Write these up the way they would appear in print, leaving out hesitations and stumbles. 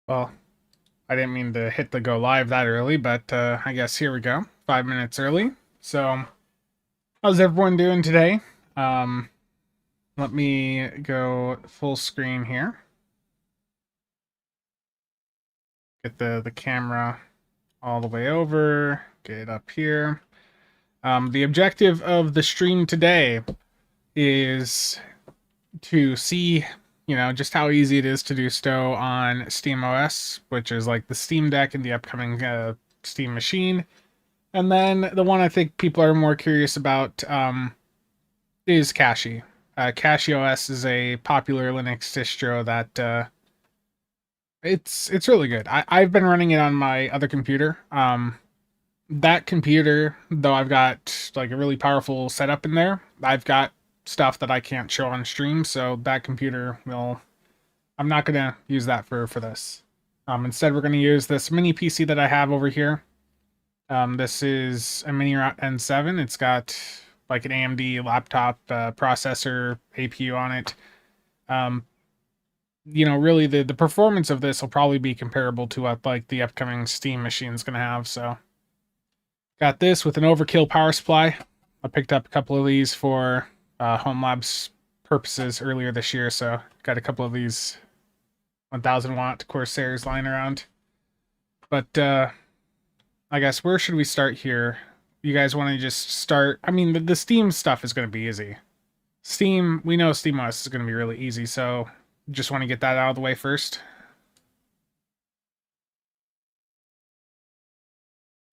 Well, I didn't mean to hit the go live that early, but I guess here we go. 5 minutes early. So, how's everyone doing today? Um, Let me go full screen here. Get the camera all the way over. Get it up here. The objective of the stream today is to see, just how easy it is to do STO on SteamOS, which is like the Steam Deck and the upcoming Steam machine. And then the one I think people are more curious about is Cachy. CachyOS is a popular Linux distro that it's really good. I've been running it on my other computer. That computer, though I've got like a really powerful setup in there, I've got stuff that I can't show on stream, so that computer will. I'm not gonna use that for this. Instead, we're gonna use this mini PC that I have over here. This is a mini N7. It's got like an AMD laptop processor, APU on it. Um, really the performance of this will probably be comparable to what like the upcoming Steam machine is going to have. So got this with an overkill power supply. I picked up a couple of these for Home Labs purposes earlier this year. So got a couple of these 1000 watt Corsairs lying around. But I guess where should we start here? You guys want to just start? I mean, the Steam stuff is going to be easy. Steam, we know SteamOS is going to be really easy, so just want to get that out of the way first.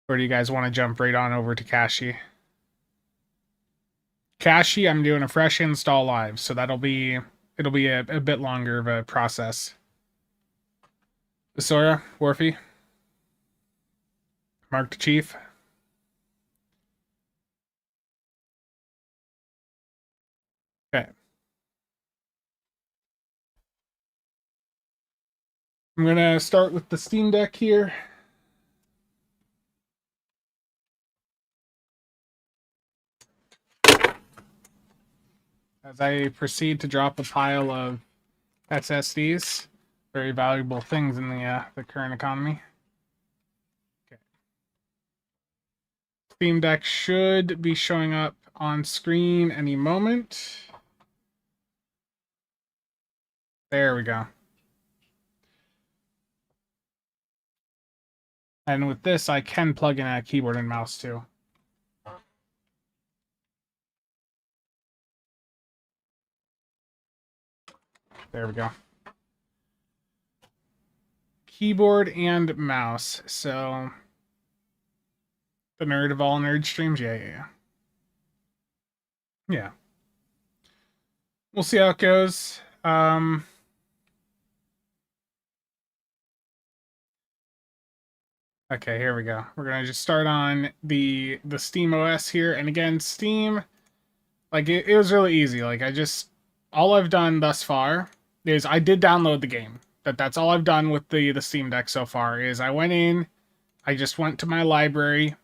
Or do you guys want to jump right on over to Cachy? Cachy, I'm doing a fresh install live, so it'll be a bit longer of a process. Sora, Worfy, Mark the Chief. Okay. I'm gonna start with the Steam Deck here. As I proceed to drop a pile of SSDs, very valuable things in the current economy. Okay. Steam Deck should be showing up on screen any moment. There we go. And with this, I can plug in a keyboard and mouse too. There we go. Keyboard and mouse. So, the nerd of all nerd streams? Yeah. Yeah. We'll see how it goes. Okay, here we go. We're gonna just start on the SteamOS here. And again, Steam, like it was really easy. Like all I've done thus far is I did download the game. That's all I've done with the Steam Deck so far is I went in, I just went to my library,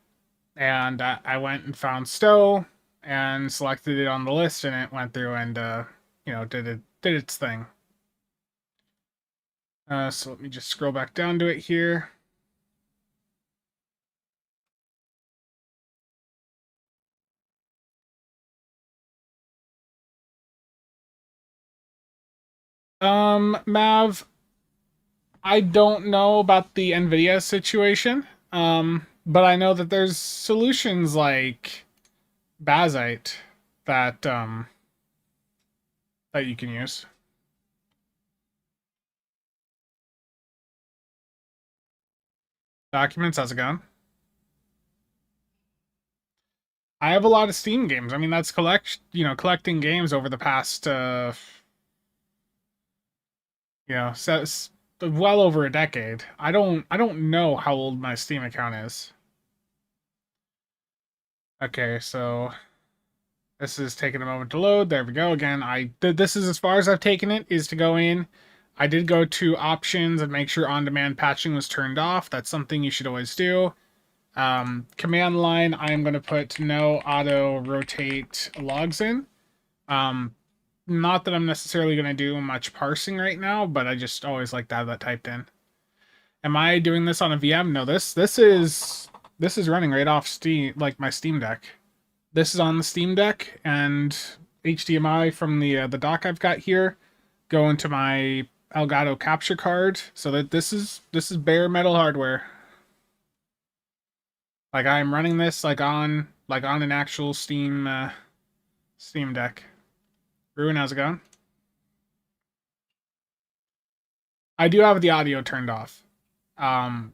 and I went and found STO and selected it on the list, and it went through and did its thing. So let me just scroll back down to it here. Mav, I don't know about the Nvidia situation. But I know that there's solutions like Bazite that that you can use. Documents, how's it going? I have a lot of Steam games. I mean, that's collecting games over the past so well over a decade. I don't know how old my Steam account is. Okay, so this is taking a moment to load. There we go. Again, this is as far as I've taken it, is to go in. I did go to options and make sure on-demand patching was turned off. That's something you should always do. Command line, I am going to put no auto rotate logs in. Not that I'm necessarily going to do much parsing right now, but I just always like to have that typed in. Am I doing this on a VM? No, this is running right off Steam, like my Steam Deck. This is on the Steam Deck, and HDMI from the dock I've got here go into my Elgato capture card, so that this is bare metal hardware. Like I'm running this like on an actual Steam Deck. Ruin, how's it going? I do have the audio turned off. Um,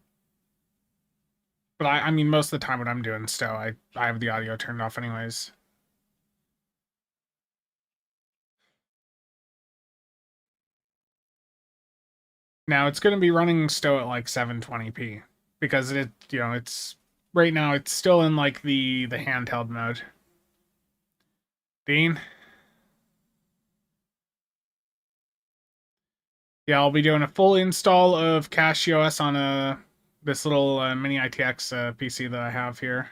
but I mean most of the time when I'm doing STO, I have the audio turned off anyways. Now it's going to be running STO at like 720p because it's right now it's still in like the handheld mode. Dean, yeah, I'll be doing a full install of CachyOS on this little mini ITX PC that I have here.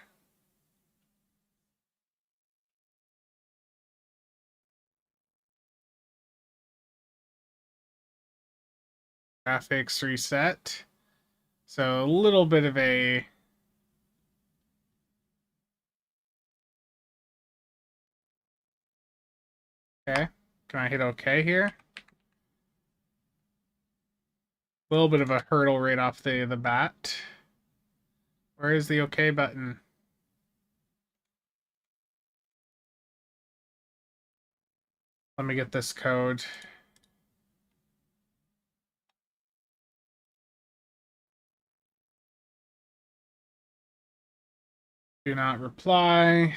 Graphics reset. So a little bit of a okay. Can I hit OK here? A little bit of a hurdle right off the bat. Where is the OK button? Let me get this code. Do not reply.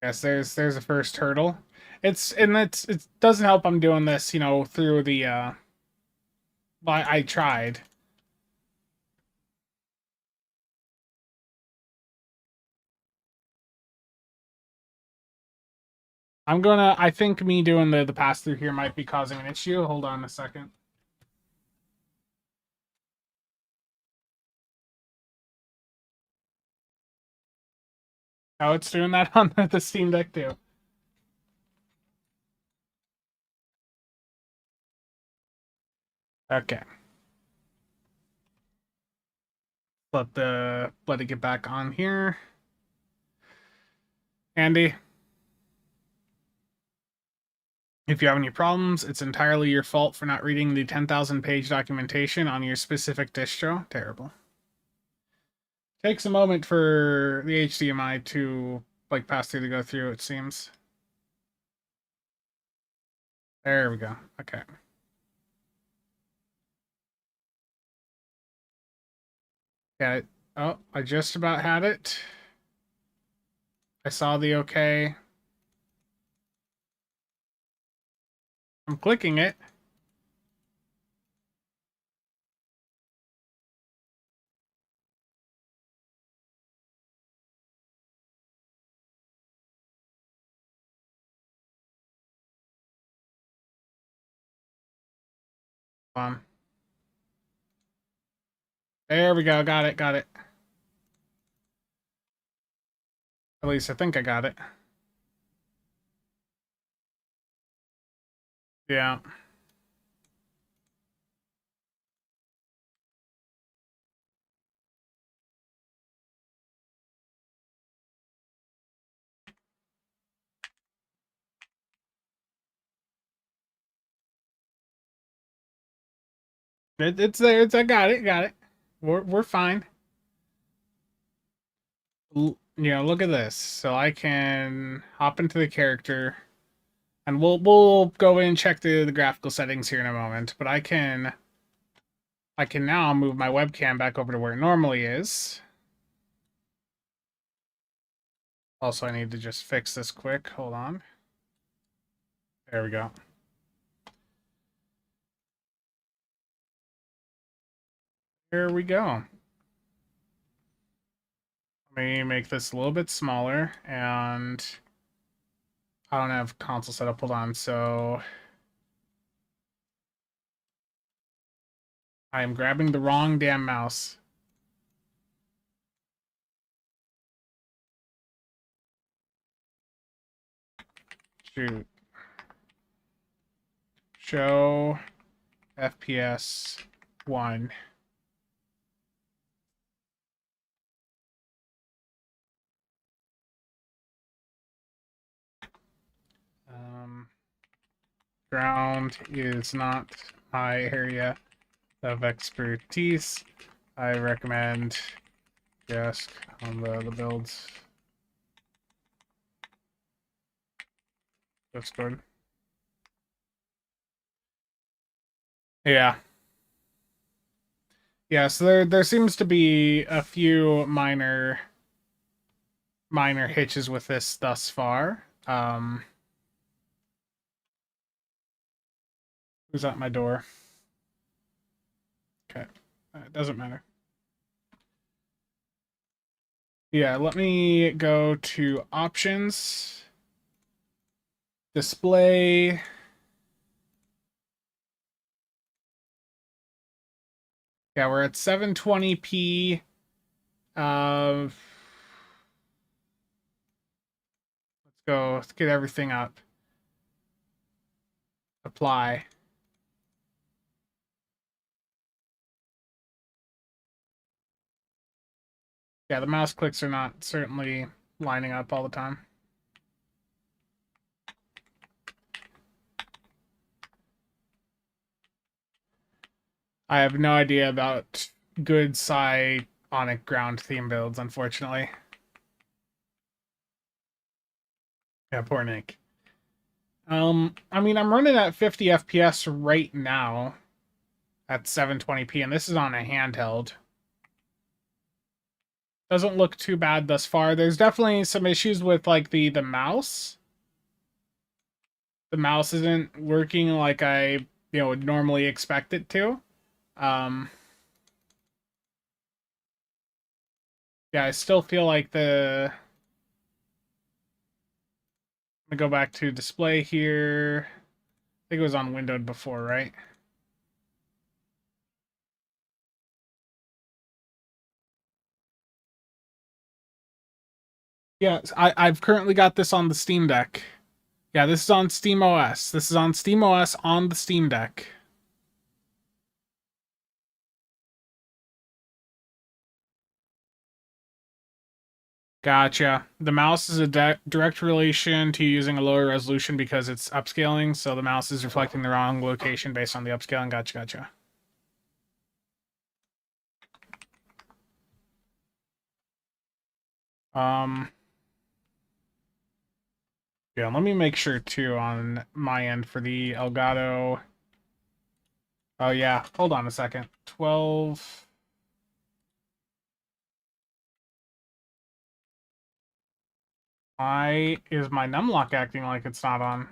Yes, there's a first hurdle. It doesn't help I'm doing this, through the I tried. I think me doing the pass through here might be causing an issue. Hold on a second. Oh, it's doing that on the Steam Deck too. Okay. Let it get back on here. Andy, if you have any problems, it's entirely your fault for not reading the 10,000 page documentation on your specific distro. Terrible. Takes a moment for the HDMI to like pass through to go through, it seems. There we go. Okay. Got it. Oh, I just about had it. I saw the OK. I'm clicking it. There we go. Got it. Got it. At least I think I got it. Yeah. It's there. I got it. Got it. We're fine. Look at this. So I can hop into the character, and we'll go in and check the graphical settings here in a moment. But I can now move my webcam back over to where it normally is. Also, I need to just fix this quick. Hold on. There we go. Here we go. Let me make this a little bit smaller, and I don't have console set up. Hold on. So I am grabbing the wrong damn mouse. Shoot. show FPS 1. Ground is not my area of expertise. I recommend just on the builds. That's good. Yeah. Yeah, so there seems to be a few minor hitches with this thus far. Who's at my door? Okay. It doesn't matter. Yeah, let me go to options. Display. Yeah, we're at 720p. Let's go. Let's get everything up. Apply. Yeah, the mouse clicks are not certainly lining up all the time. I have no idea about good psionic ground theme builds, unfortunately. Yeah, poor Nick. I mean, I'm running at 50 FPS right now at 720p, and this is on a handheld. Doesn't look too bad thus far. There's definitely some issues with like the mouse. The mouse isn't working like I would normally expect it to. Yeah, I still feel like I'm gonna go back to display here. I think it was on windowed before, right? Yeah, I've currently got this on the Steam Deck. Yeah, this is on SteamOS. This is on SteamOS on the Steam Deck. Gotcha. The mouse is a direct relation to using a lower resolution because it's upscaling, so the mouse is reflecting the wrong location based on the upscaling. Gotcha, gotcha. Um, yeah, let me make sure too on my end for the Elgato. Oh yeah, hold on a second. 12. Why is my numlock acting like it's not on?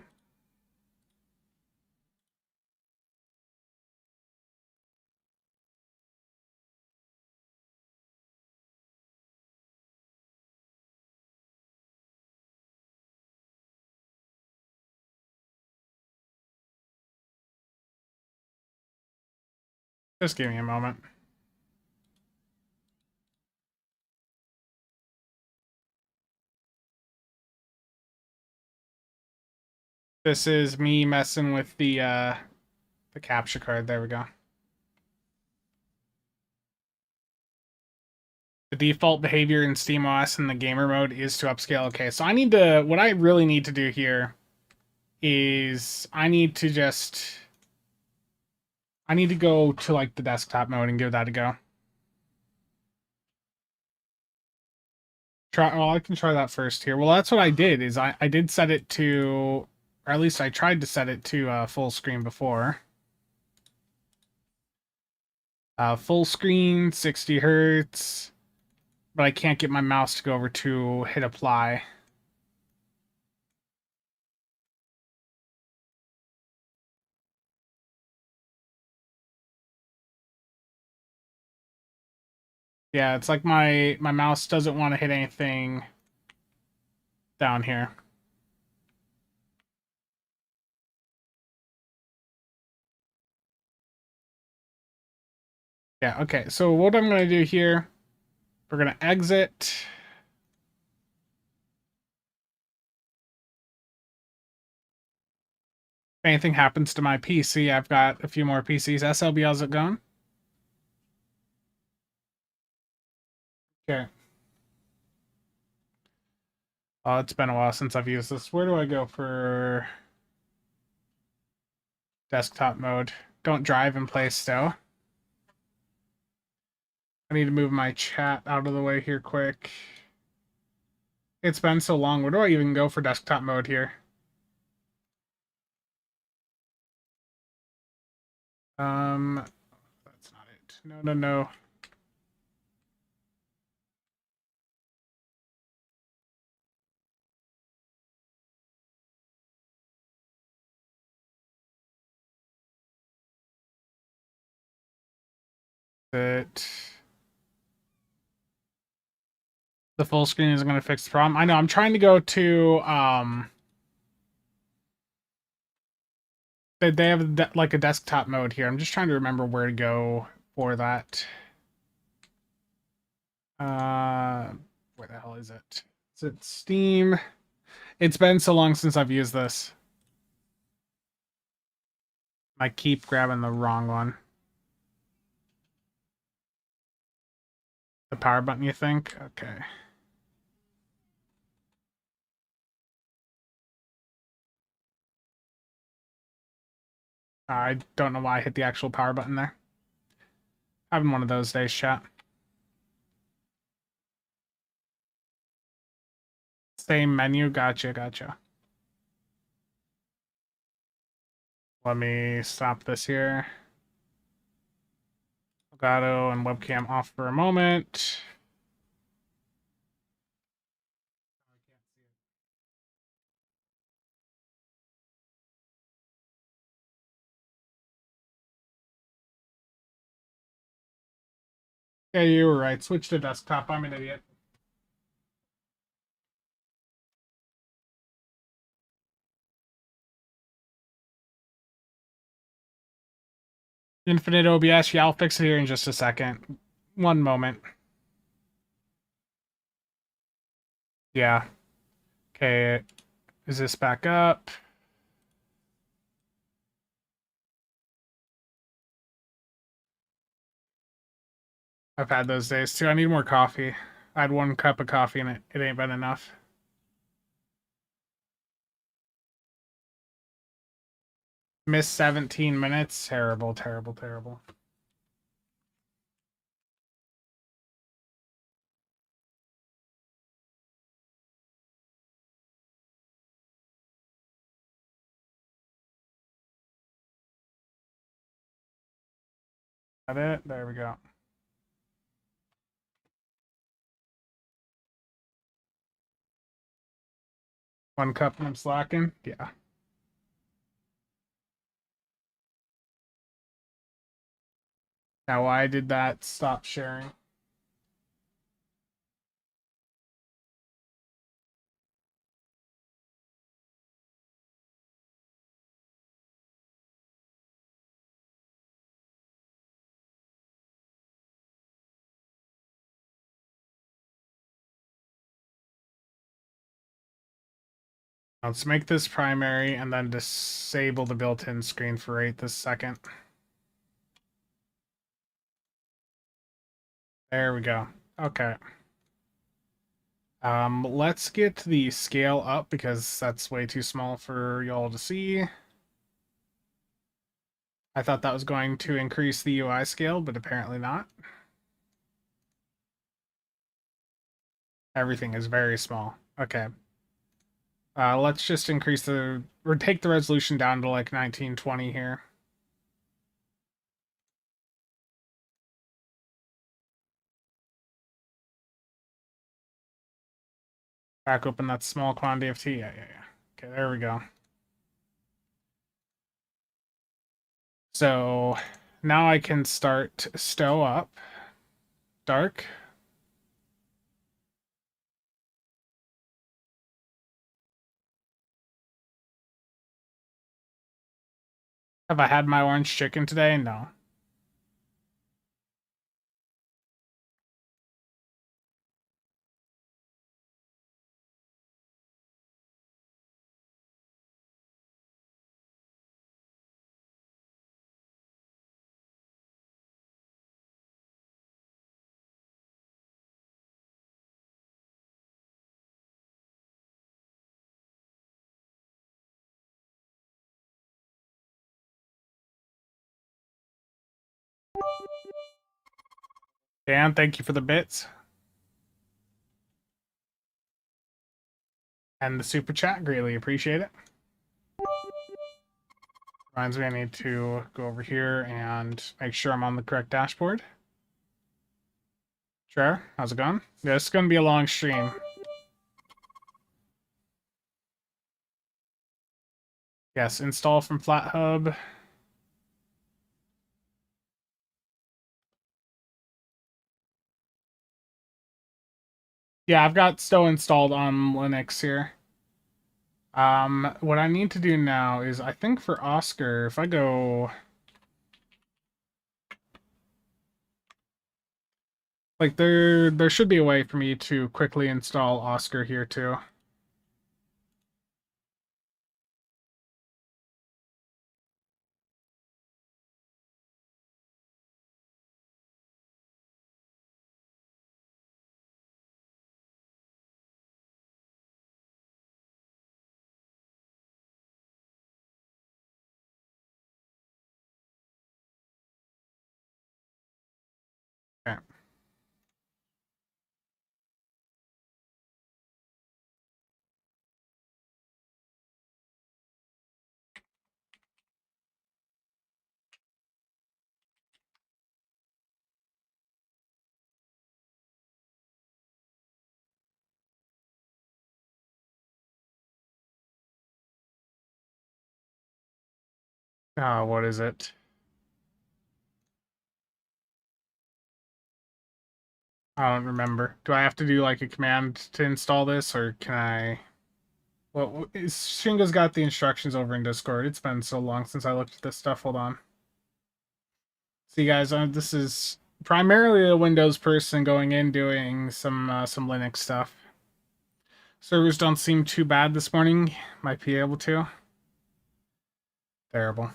Just give me a moment. This is me messing with the capture card. There we go. The default behavior in SteamOS in the gamer mode is to upscale. Okay, so what I really need to do here is I need to go to like the desktop mode and give that a go. Well, I can try that first here. Well, that's what I did is I did set it to, or at least I tried to set it to full screen before. Full screen, 60 hertz, but I can't get my mouse to go over to hit apply. Yeah, it's like my mouse doesn't want to hit anything down here. Yeah, okay. So what I'm going to do here, we're going to exit. anything happens to my PC, I've got a few more PCs. SLB, how's it going? Okay. Oh, it's been a while since I've used this. Where do I go for desktop mode? Don't drive and play STO. I need to move my chat out of the way here quick. It's been so long. Where do I even go for desktop mode here? That's not it. No, no, no. That the full screen isn't going to fix the problem. I know. I'm trying to go to they have like a desktop mode here. I'm just trying to remember where to go for that. Where the hell is it? Is it Steam? It's been so long since I've used this. I keep grabbing the wrong one. The power button, you think? Okay. I don't know why I hit the actual power button there. Having one of those days, chat. Same menu. Gotcha, gotcha. Let me stop this here. Elgato and webcam off for a moment. Yeah, you were right. Switch to desktop. I'm an idiot. Infinite OBS. Yeah, I'll fix it here in just a second. One moment. Yeah. Okay. Is this back up? I've had those days too. I need more coffee. I had one cup of coffee and it ain't been enough. Missed 17 minutes. Terrible, terrible, terrible. Got it? There we go. One cup and I'm slacking? Yeah. Now why did that stop sharing? Let's make this primary and then disable the built-in screen for 8 this second. There we go. Okay. Let's get the scale up because that's way too small for y'all to see. I thought that was going to increase the UI scale, but apparently not. Everything is very small. Okay. Let's just increase or take the resolution down to like 1920 here. Back open that small quantity of tea. Yeah. Okay, there we go. So now I can start STO up. Dark. Have I had my orange chicken today? No. Dan, thank you for the bits. And the super chat, greatly appreciate it. Reminds me I need to go over here and make sure I'm on the correct dashboard. Sure, how's it going? Yeah, it's going to be a long stream. Yes, install from FlatHub. Yeah, I've got STO installed on Linux here. What I need to do now is, I think for Oscar, if I go... Like, there should be a way for me to quickly install Oscar here, too. Okay. What is it? I don't remember. Do I have to do like a command to install this, or can I? Well, Shingo's got the instructions over in Discord. It's been so long since I looked at this stuff. Hold on. See, guys, this is primarily a Windows person going in doing some Linux stuff. Servers don't seem too bad this morning. Might be able to. Terrible.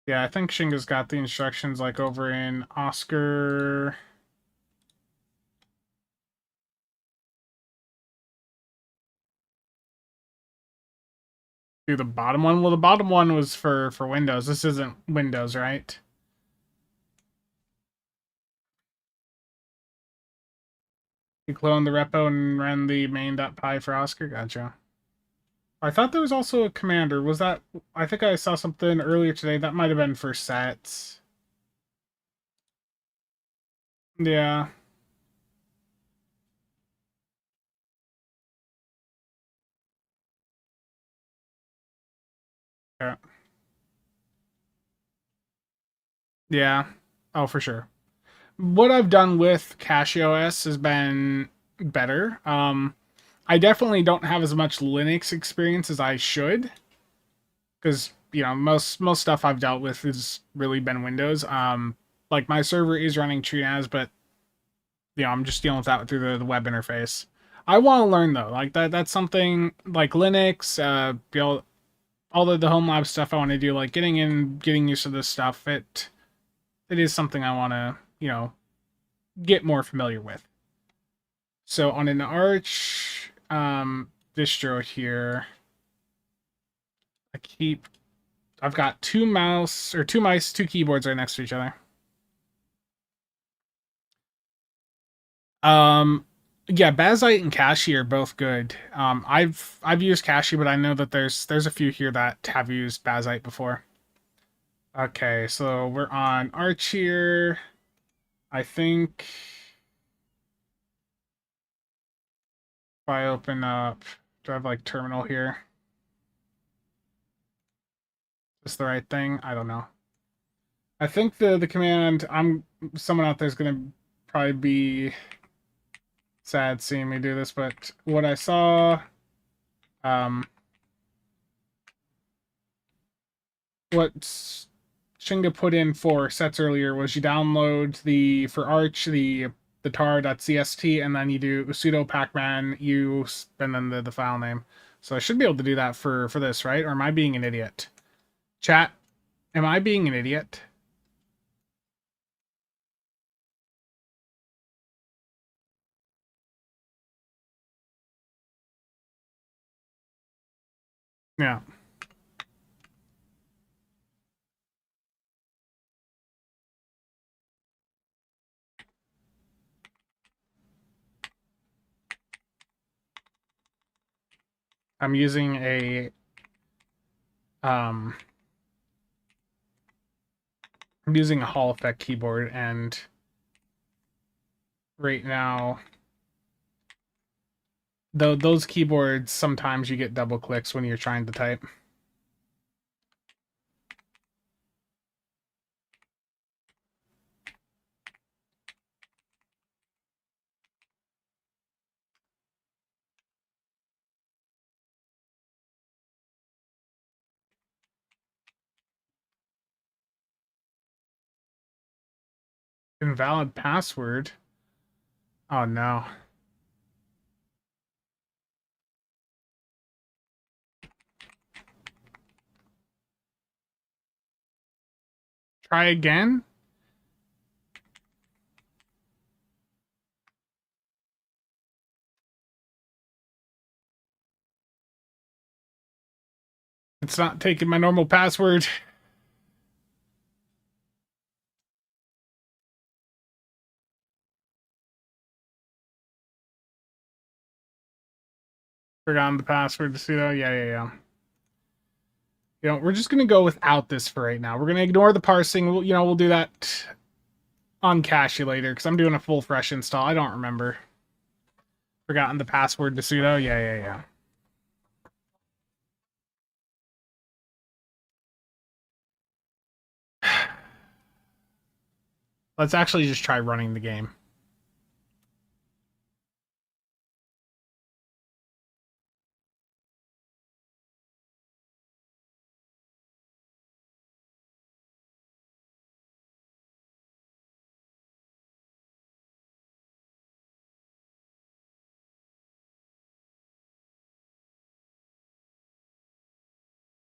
Yeah, I think Shingo's got the instructions like over in Oscar. Do the bottom one. Well, the bottom one was for Windows. This isn't Windows, right? You clone the repo and run the main.py for Oscar. Gotcha. I thought there was also a commander. Was that? I think I saw something earlier today. That might have been for sets. Yeah. Yeah. Yeah. Oh, for sure. What I've done with CachyOS has been better. I definitely don't have as much Linux experience as I should, because most stuff I've dealt with has really been Windows. Like my server is running TreeNAS, but I'm just dealing with that through the web interface. I want to learn though, like that's something like Linux, all the home lab stuff I want to do, like getting used to this stuff. It is something I want to get more familiar with. So on an Arch distro here, I've got two mice, two keyboards right next to each other. Yeah, Bazite and Cachy are both good. I've used Cachy, but I know that there's a few here that have used Bazite before. Okay, so we're on Arch here. I think if I open up, do I have like terminal here? Is this the right thing? I don't know. I think the command, someone out there's gonna probably be sad seeing me do this, but what I saw, um, what Shinga put in for sets earlier was you download for Arch the tar.cst, and then you do sudo pacman use and then the file name. So I should be able to do that for this, right? Or am I being an idiot? Chat, am I being an idiot? Yeah. I'm using a Hall effect keyboard, and right now, though those keyboards, sometimes you get double clicks when you're trying to type. Invalid password. Oh no. Try again? It's not taking my normal password. Forgotten the password to sudo. Yeah. You know, we're just gonna go without this for right now. We're gonna ignore the parsing. We'll do that on Cachy later, because I'm doing a full fresh install. I don't remember. Forgotten the password to sudo. Yeah. Let's actually just try running the game.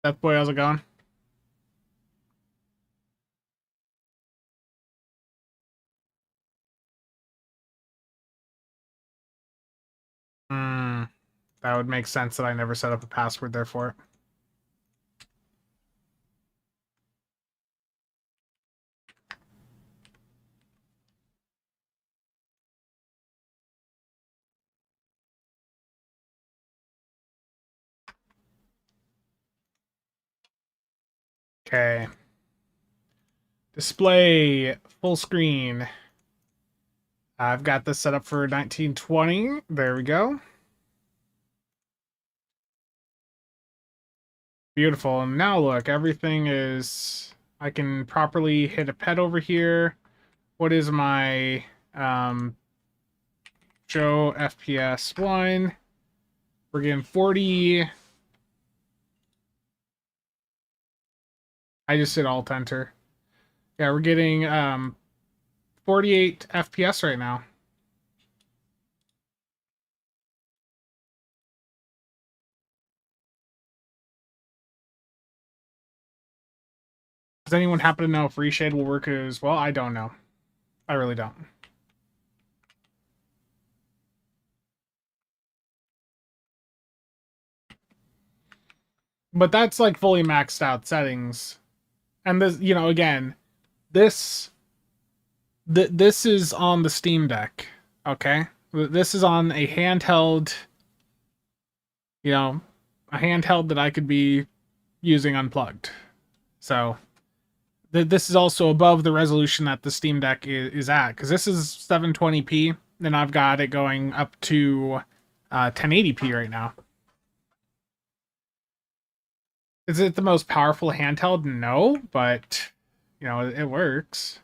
Death Boy, how's it going? Hmm. That would make sense that I never set up a password there for it. Okay. Display full screen. I've got this set up for 1920. There we go. Beautiful. And now look, everything is... I can properly hit a pet over here. What is my show FPS 1? We're getting 40. I just did alt enter. Yeah, we're getting 48 FPS right now. Does anyone happen to know if reshade will work as well? I don't know. I really don't. But that's like fully maxed out settings. And this, again, this this is on the Steam Deck, okay? This is on a handheld, a handheld that I could be using unplugged. So this is also above the resolution that the Steam Deck is at, because this is 720p, and I've got it going up to 1080p right now. Is it the most powerful handheld? No, but it works.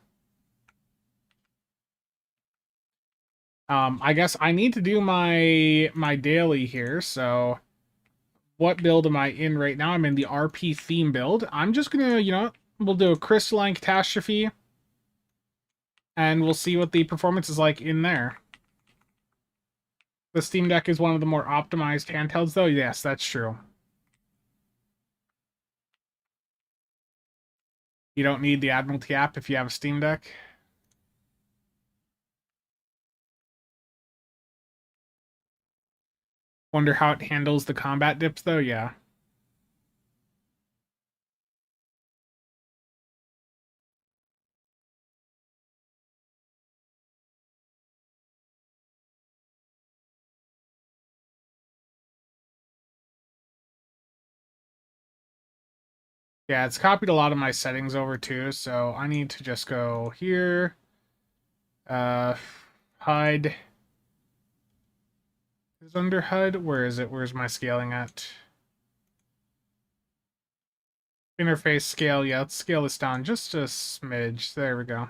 I guess I need to do my daily here. So what build am I in right now? I'm in the RP theme build. I'm just gonna, we'll do a crystalline catastrophe, and we'll see what the performance is like in there. The Steam Deck is one of the more optimized handhelds, though. Yes, that's true. You don't need the Admiralty app if you have a Steam Deck. Wonder how it handles the combat dips, though. Yeah. Yeah, it's copied a lot of my settings over too, so I need to just go here, HUD is under HUD. Where is it? Where's my scaling at? Interface scale. Yeah, let's scale this down just a smidge. There we go.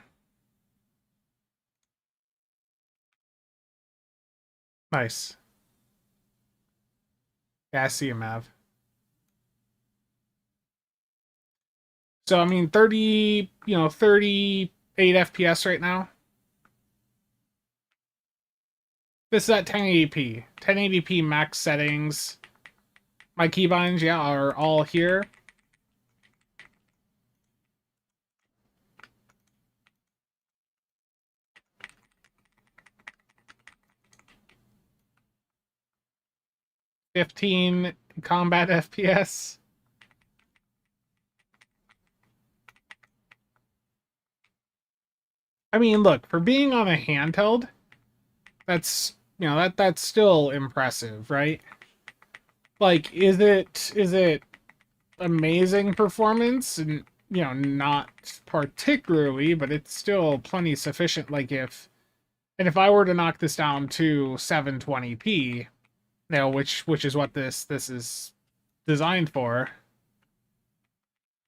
Nice. Yeah, I see you, Mav. So, I mean, 30, 38 FPS right now. This is at 1080p. 1080p max settings. My keybinds, yeah, are all here. '15 combat FPS. I mean, look, for being on a handheld, that's that's still impressive, right? Like, is it amazing performance? And not particularly, but it's still plenty sufficient. Like if I were to knock this down to 720p, which is what this is designed for,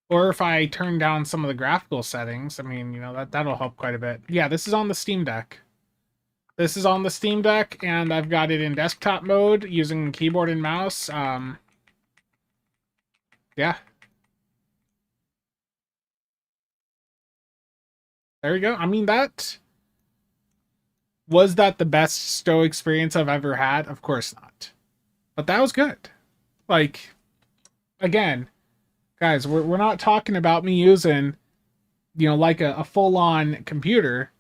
or if I turn down some of the graphical settings, I mean, that'll help quite a bit. Yeah, this is on the Steam Deck. This is on the Steam Deck, and I've got it in desktop mode using keyboard and mouse. Yeah, there you go. I mean, was that the best STO experience I've ever had? Of course not. But that was good. Like, again, guys, we're not talking about me using, like a full-on computer.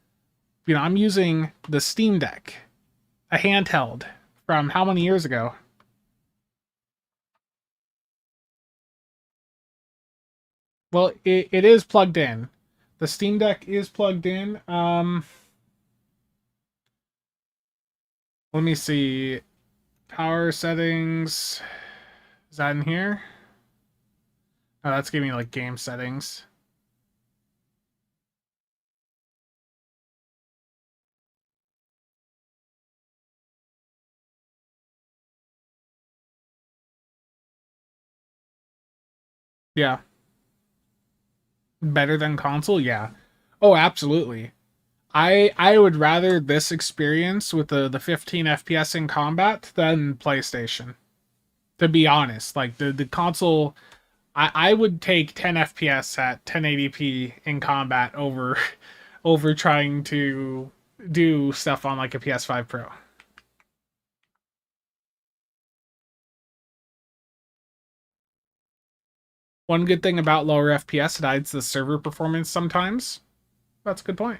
I'm using the Steam Deck, a handheld from how many years ago? Well, it is plugged in. The Steam Deck is plugged in. Let me see. Power settings. Is that in here? Oh, that's giving me like game settings. Yeah. Better than console? Yeah. Oh, absolutely. I would rather this experience with the 15 FPS in combat than PlayStation. To be honest, like the console, I would take 10 FPS at 1080p in combat over over trying to do stuff on like a PS5 Pro. One good thing about lower FPS, it hides the server performance sometimes. That's a good point.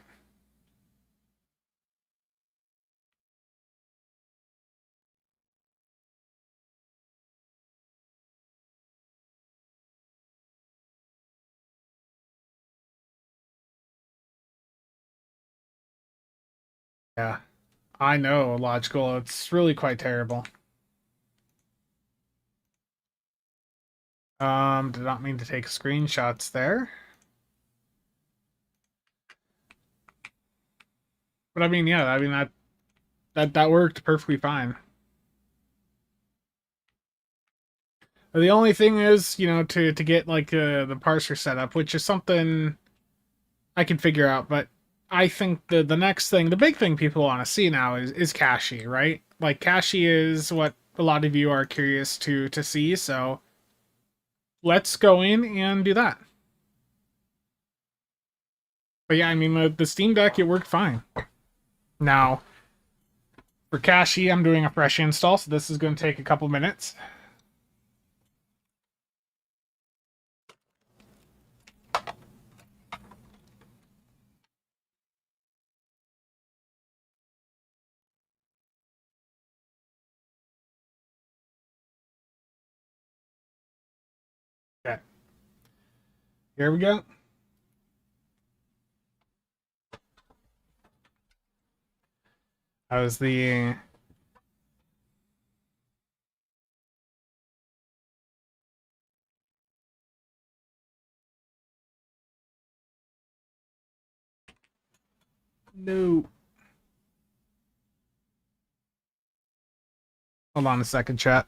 Yeah, I know, logical. It's really quite terrible. Did not mean to take screenshots there. But I mean, yeah, I mean that worked perfectly fine. The only thing is, to get like the parser set up, which is something I can figure out. But I think the next thing, the big thing people want to see now is Cachy, right? Like Cachy is what a lot of you are curious to see. So let's go in and do that. But yeah, I mean the Steam Deck, it worked fine. Now for Cachy, I'm doing a fresh install, so this is going to take a couple minutes. Okay, here we go. That was the No. Hold on a second, chat.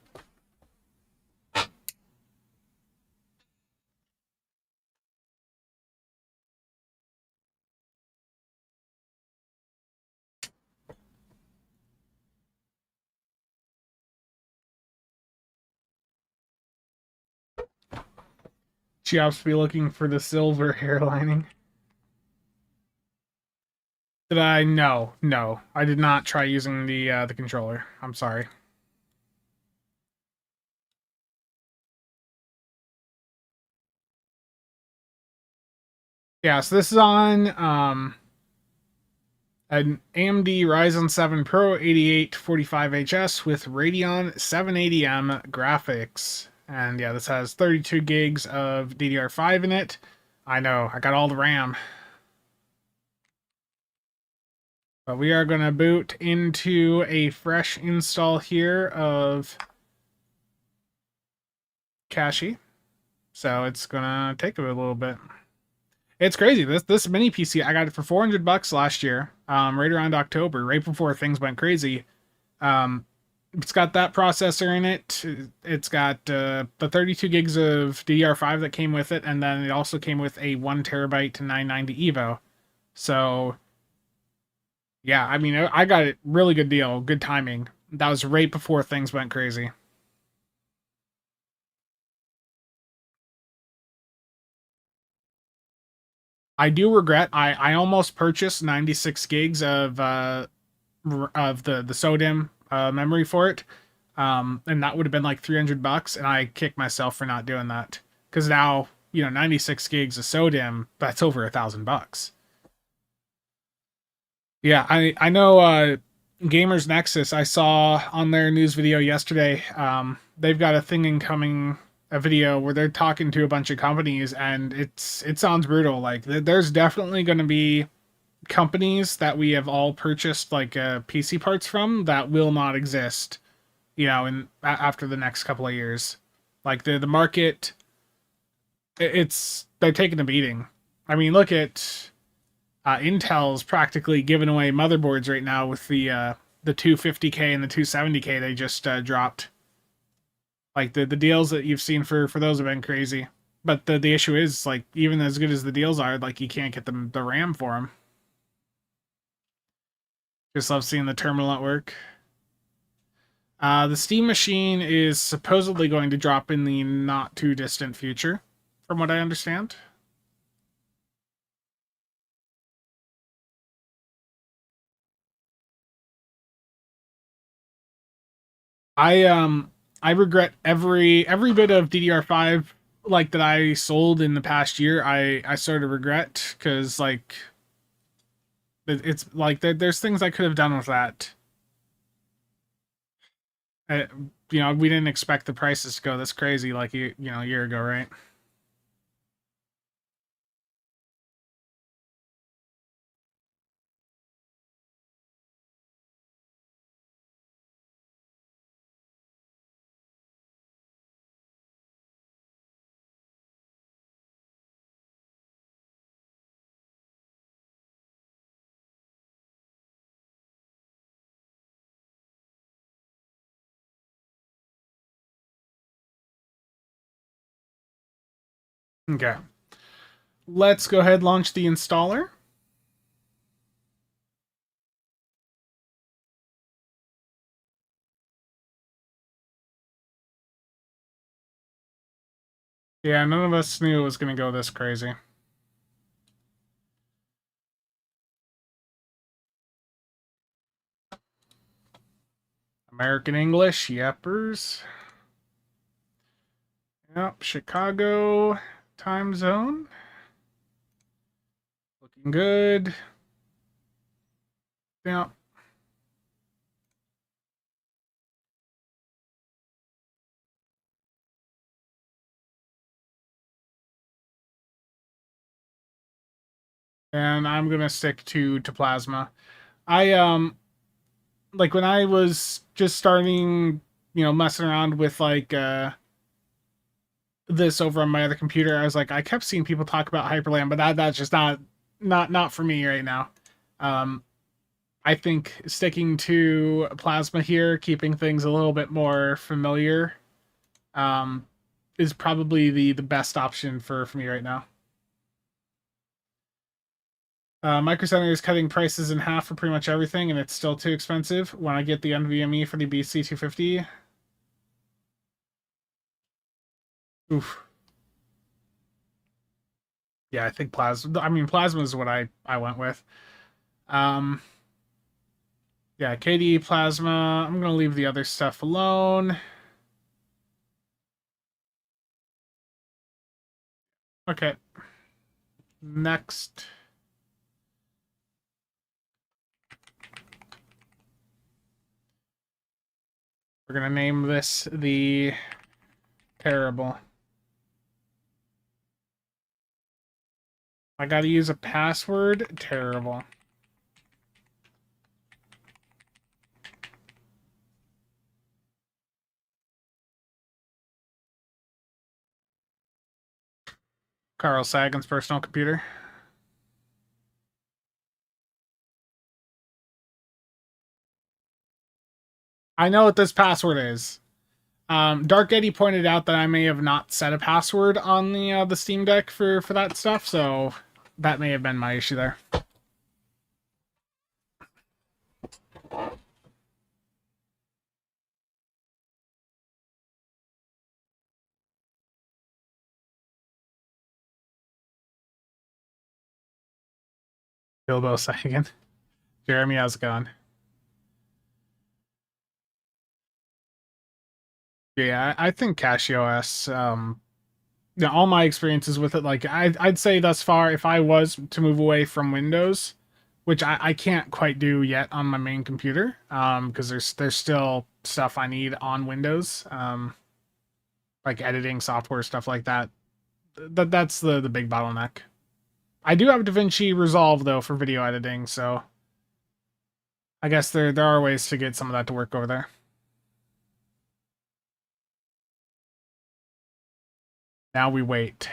She has to be looking for the silver hair lining. Did I? No, no. I did not try using the controller. I'm sorry. Yeah, so this is on an AMD Ryzen 7 Pro 8845HS with Radeon 780M graphics. And yeah, this has 32 gigs of DDR5 in it. I know, I got all the RAM. But we are going to boot into a fresh install here of Cachy. So it's going to take a little bit. It's crazy. This mini PC, I got it for $400 last year, right around October, right before things went crazy. It's got that processor in it. It's got the 32 gigs of DDR5 that came with it, and then it also came with a 1 terabyte 990 Evo. So, yeah, I mean, I got it really good deal, good timing. That was right before things went crazy. I do regret I almost purchased 96 gigs of the SODIMM memory for it, and that would have been like $300, and I kicked myself for not doing that because now 96 gigs of SODIMM, that's over $1,000. Yeah, I know. Gamers Nexus, I saw on their news video yesterday. They've got a thing incoming, a video where they're talking to a bunch of companies, and it sounds brutal. Like there's definitely going to be companies that we have all purchased like PC parts from that will not exist, in after the next couple of years. Like the market, they're taking a beating. I mean, look at Intel's practically giving away motherboards right now with the 250K and the 270K they just dropped. Like the deals that you've seen for those have been crazy. But the issue is, like, even as good as the deals are, like, you can't get the RAM for them. Just love seeing the terminal at work. The Steam machine is supposedly going to drop in the not too distant future, from what I understand. I regret every bit of DDR5 like that I sold in the past year. I sort of regret because like it's like there's things I could have done with that. Uh, we didn't expect the prices to go this crazy like a year ago, right? Okay. Let's go ahead and launch the installer. Yeah, none of us knew it was going to go this crazy. American English, yepers. Yep, Chicago time zone. Looking good. Yep. And I'm gonna stick to plasma. I like when I was just starting, messing around with like this over on my other computer, I was like, I kept seeing people talk about Hyperland, but that's just not for me right now. I think sticking to Plasma here, keeping things a little bit more familiar, is probably the best option for me right now. Micro Center is cutting prices in half for pretty much everything, and it's still too expensive. When I get the NVMe for the BC250, oof. Yeah, I think Plasma. I mean, Plasma is what I went with. Um, yeah, KDE Plasma. I'm gonna leave the other stuff alone. Okay. Next. We're gonna name this the Terrible. I gotta use a password. Terrible. Carl Sagan's personal computer. I know what this password is. Dark Eddie pointed out that I may have not set a password on the Steam Deck for that stuff, so that may have been my issue there. Bilbo Sagan. Jeremy, how's it going? Yeah, I think CachyOS, yeah, all my experiences with it, like I'd say thus far, if I was to move away from Windows, which I can't quite do yet on my main computer, because there's still stuff I need on Windows, like editing software, stuff like that. That's the big bottleneck. I do have DaVinci Resolve though for video editing, so I guess there are ways to get some of that to work over there. Now we wait.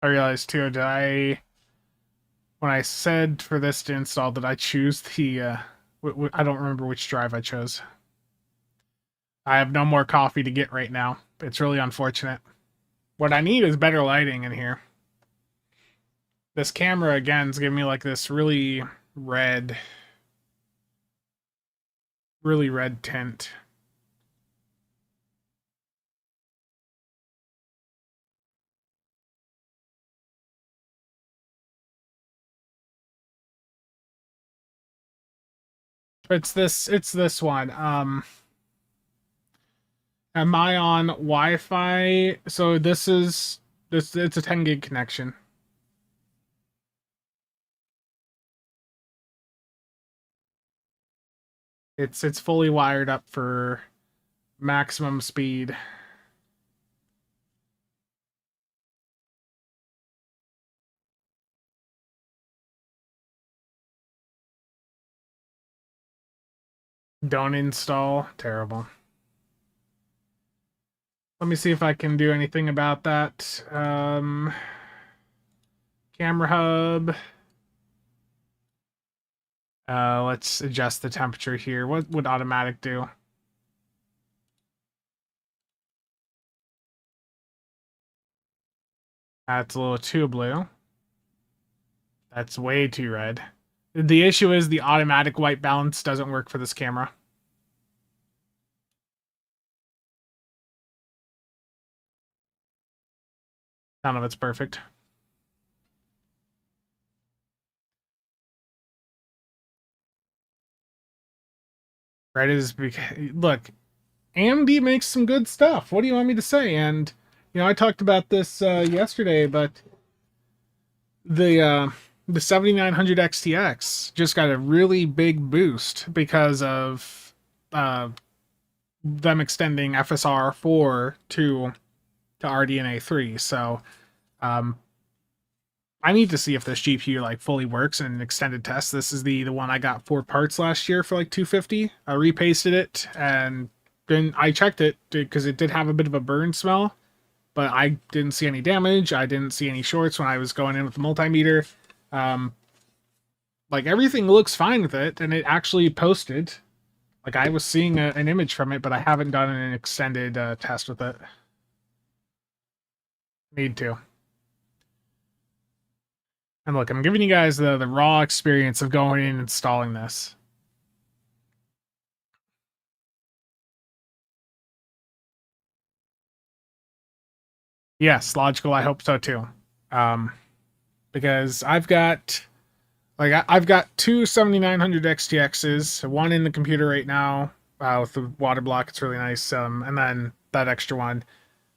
I realized too, when I said for this to install, did I choose the, I don't remember which drive I chose. I have no more coffee to get right now. It's really unfortunate. What I need is better lighting in here. This camera, again, is giving me like this really red tint. It's this one. Am I on Wi-Fi? So it's a 10 gig connection. It's fully wired up for maximum speed. Don't install. Terrible. Let me see if I can do anything about that. Camera hub. Let's adjust the temperature here. What would automatic do? That's a little too blue. That's way too red. The issue is the automatic white balance doesn't work for this camera. None of it's perfect. Red is because, look, AMD makes some good stuff. What do you want me to say? And I talked about this yesterday, but the 7900 XTX just got a really big boost because of them extending FSR 4 to RDNA 3. So I I need to see if this GPU like fully works in an extended test. This is the one I got 4 parts last year for like 250. I repasted it and then I checked it because it did have a bit of a burn smell, but I didn't see any damage. I didn't see any shorts when I was going in with the multimeter. Um, like everything looks fine with it, and it actually posted. Like I was seeing an image from it, but I haven't done an extended test with it. Need to. And look, I'm giving you guys the raw experience of going in and installing this. Yes, logical. I hope so too. Um, because I've got I've got two 7900 XTXs, one in the computer right now with the water block. It's really nice. And then that extra one.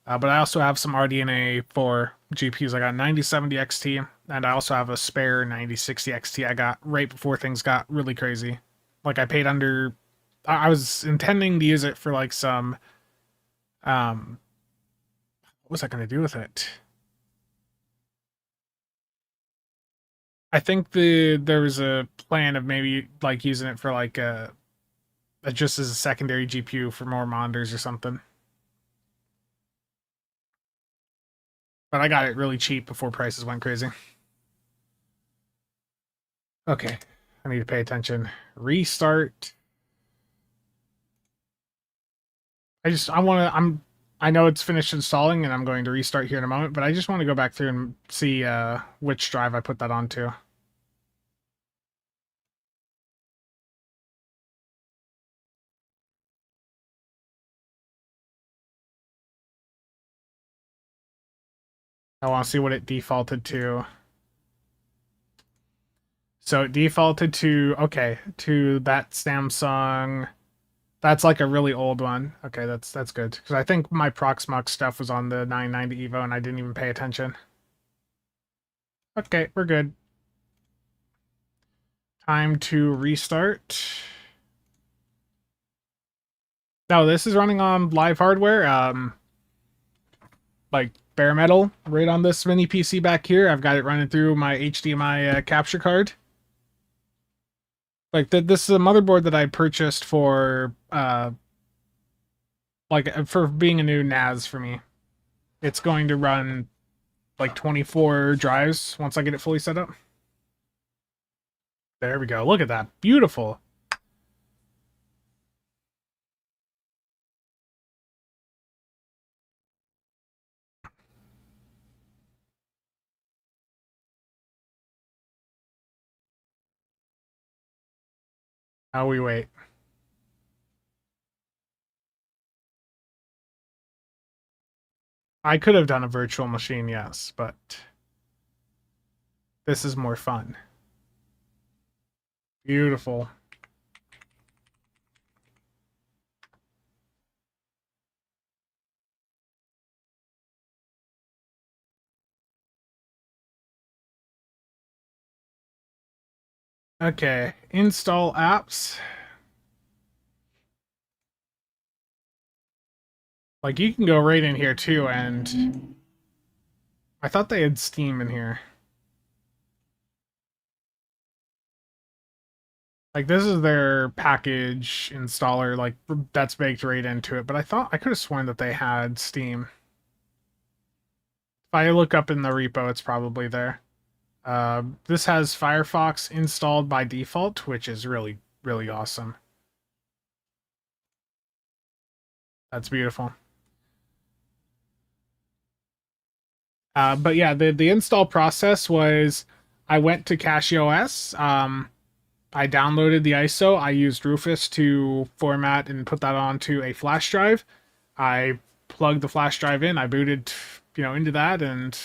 But I also have some RDNA 4 GPUs. I got 9070 XT, and I also have a spare 9060 XT I got right before things got really crazy. Like I paid under. I was intending to use it for like some. What was I going to do with it? I think there was a plan of maybe like using it for like just as a secondary GPU for more monitors or something. But I got it really cheap before prices went crazy. Okay, I need to pay attention. Restart. I know it's finished installing and I'm going to restart here in a moment, but I just want to go back through and see which drive I put that onto. I want to see what it defaulted to. So it defaulted to, okay, to that Samsung. That's like a really old one. Okay, that's good. Because I think my Proxmox stuff was on the 990 Evo and I didn't even pay attention. Okay, we're good. Time to restart. No, this is running on live hardware. Like bare metal, right on this mini PC back here. I've got it running through my HDMI capture card. Like this is a motherboard that I purchased for for being a new NAS for me. It's going to run like 24 drives once I get it fully set up. There we go. Look at that. Beautiful. How we wait. I could have done a virtual machine, yes, but this is more fun. Beautiful. Okay, install apps. Like you can go right in here too, and I thought they had Steam in here. Like this is their package installer, like that's baked right into it. But I could have sworn that they had Steam. If I look up in the repo, it's probably there. This has Firefox installed by default, which is really, really awesome. That's beautiful. But yeah, the install process was I went to CachyOS. I downloaded the ISO. I used Rufus to format and put that onto a flash drive. I plugged the flash drive in. I booted, into that, and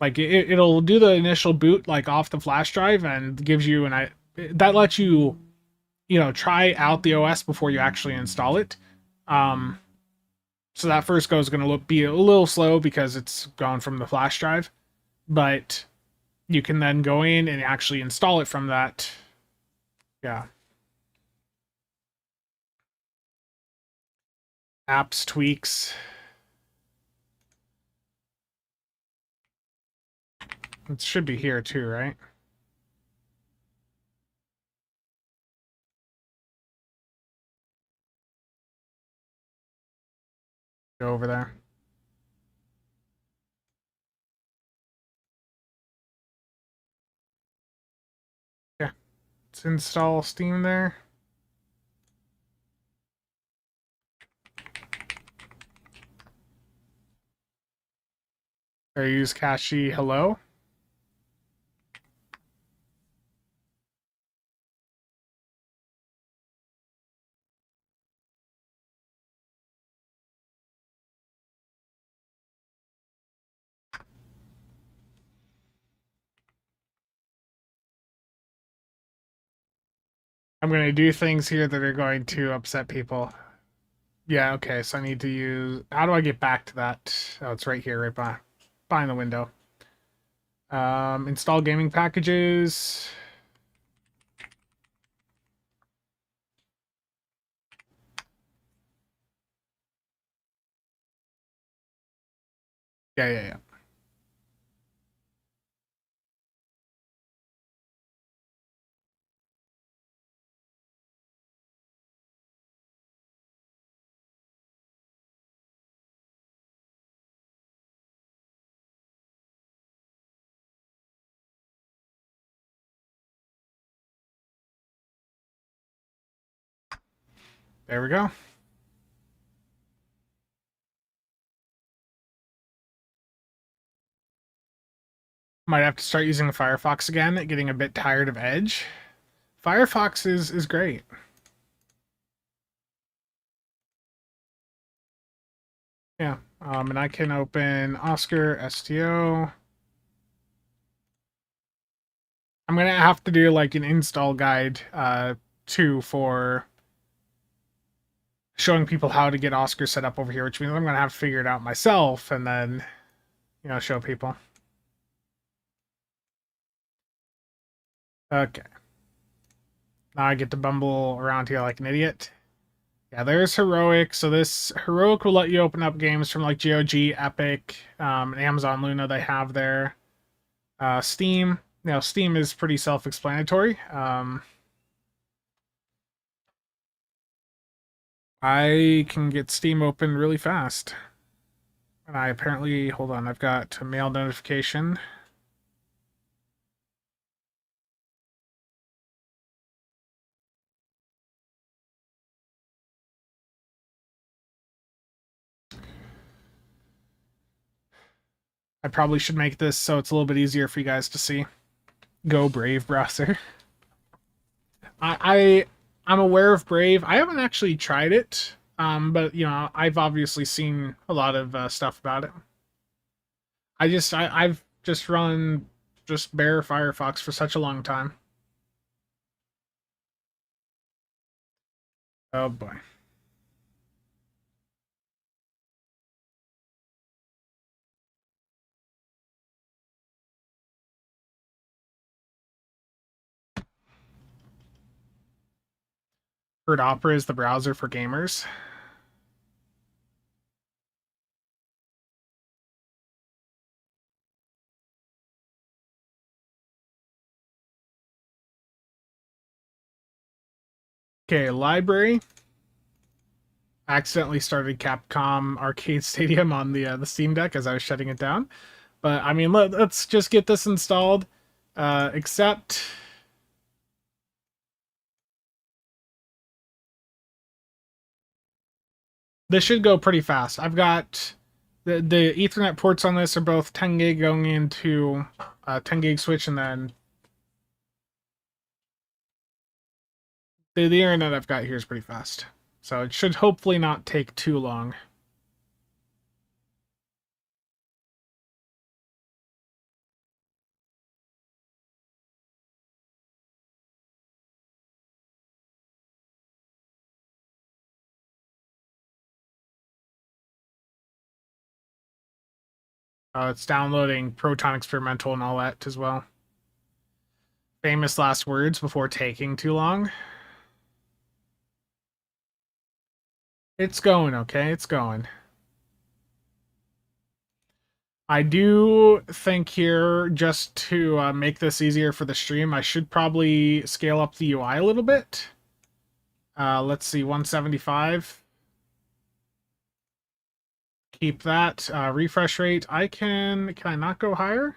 like it'll do the initial boot like off the flash drive and gives you that lets you, try out the OS before you actually install it. Um, so that first go is going to be a little slow because it's gone from the flash drive, but you can then go in and actually install it from that. Yeah. Apps, tweaks. It should be here too, right? Go over there. Yeah. Let's install Steam there. Or use Cachy hello. I'm going to do things here that are going to upset people. Yeah, okay, so I need to use... How do I get back to that? Oh, it's right here, right behind the window. Install gaming packages. Yeah. There we go. Might have to start using Firefox again, getting a bit tired of Edge. Firefox is great. Yeah, and I can open Oscar STO. I'm gonna have to do like an install guide too for showing people how to get Oscar set up over here, which means I'm gonna have to figure it out myself and then show people. Okay. Now I get to bumble around here like an idiot. Yeah, there's Heroic. So this Heroic will let you open up games from like GOG, Epic, and Amazon Luna they have there. Steam. Now, Steam is pretty self-explanatory. I can get Steam open really fast. And I apparently, hold on, I've got a mail notification. I probably should make this so it's a little bit easier for you guys to see. Go Brave browser. I'm aware of Brave. I haven't actually tried it, but I've obviously seen a lot of stuff about it. I've just run just bare Firefox for such a long time. Oh boy. Heard Opera is the browser for gamers. Okay, library. Accidentally started Capcom Arcade Stadium on the Steam Deck as I was shutting it down. But I mean, let's just get this installed. Except this should go pretty fast. I've got the Ethernet ports on this are both 10 gig going into 10 gig switch, and then the internet I've got here is pretty fast. So it should hopefully not take too long. It's downloading Proton Experimental and all that as well. Famous last words before taking too long. It's going, okay? It's going. I do think here, just to make this easier for the stream, I should probably scale up the UI a little bit. Let's see, 175. Keep that. Refresh rate. Can I not go higher?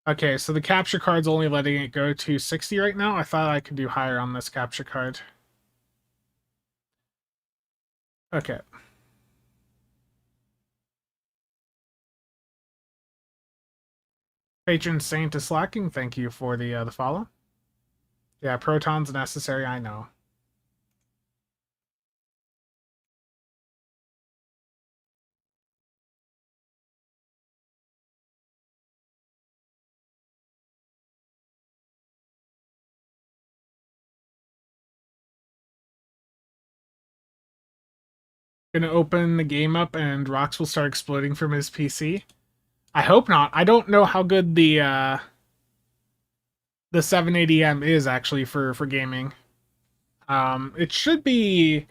Okay, so the capture card's only letting it go to 60 right now. I thought I could do higher on this capture card. Okay. Patron Saint is slacking. Thank you for the follow. Yeah, Proton's necessary, I know. Gonna open the game up and rocks will start exploding from his PC. I hope not. I don't know how good the 780M is actually for gaming. It should be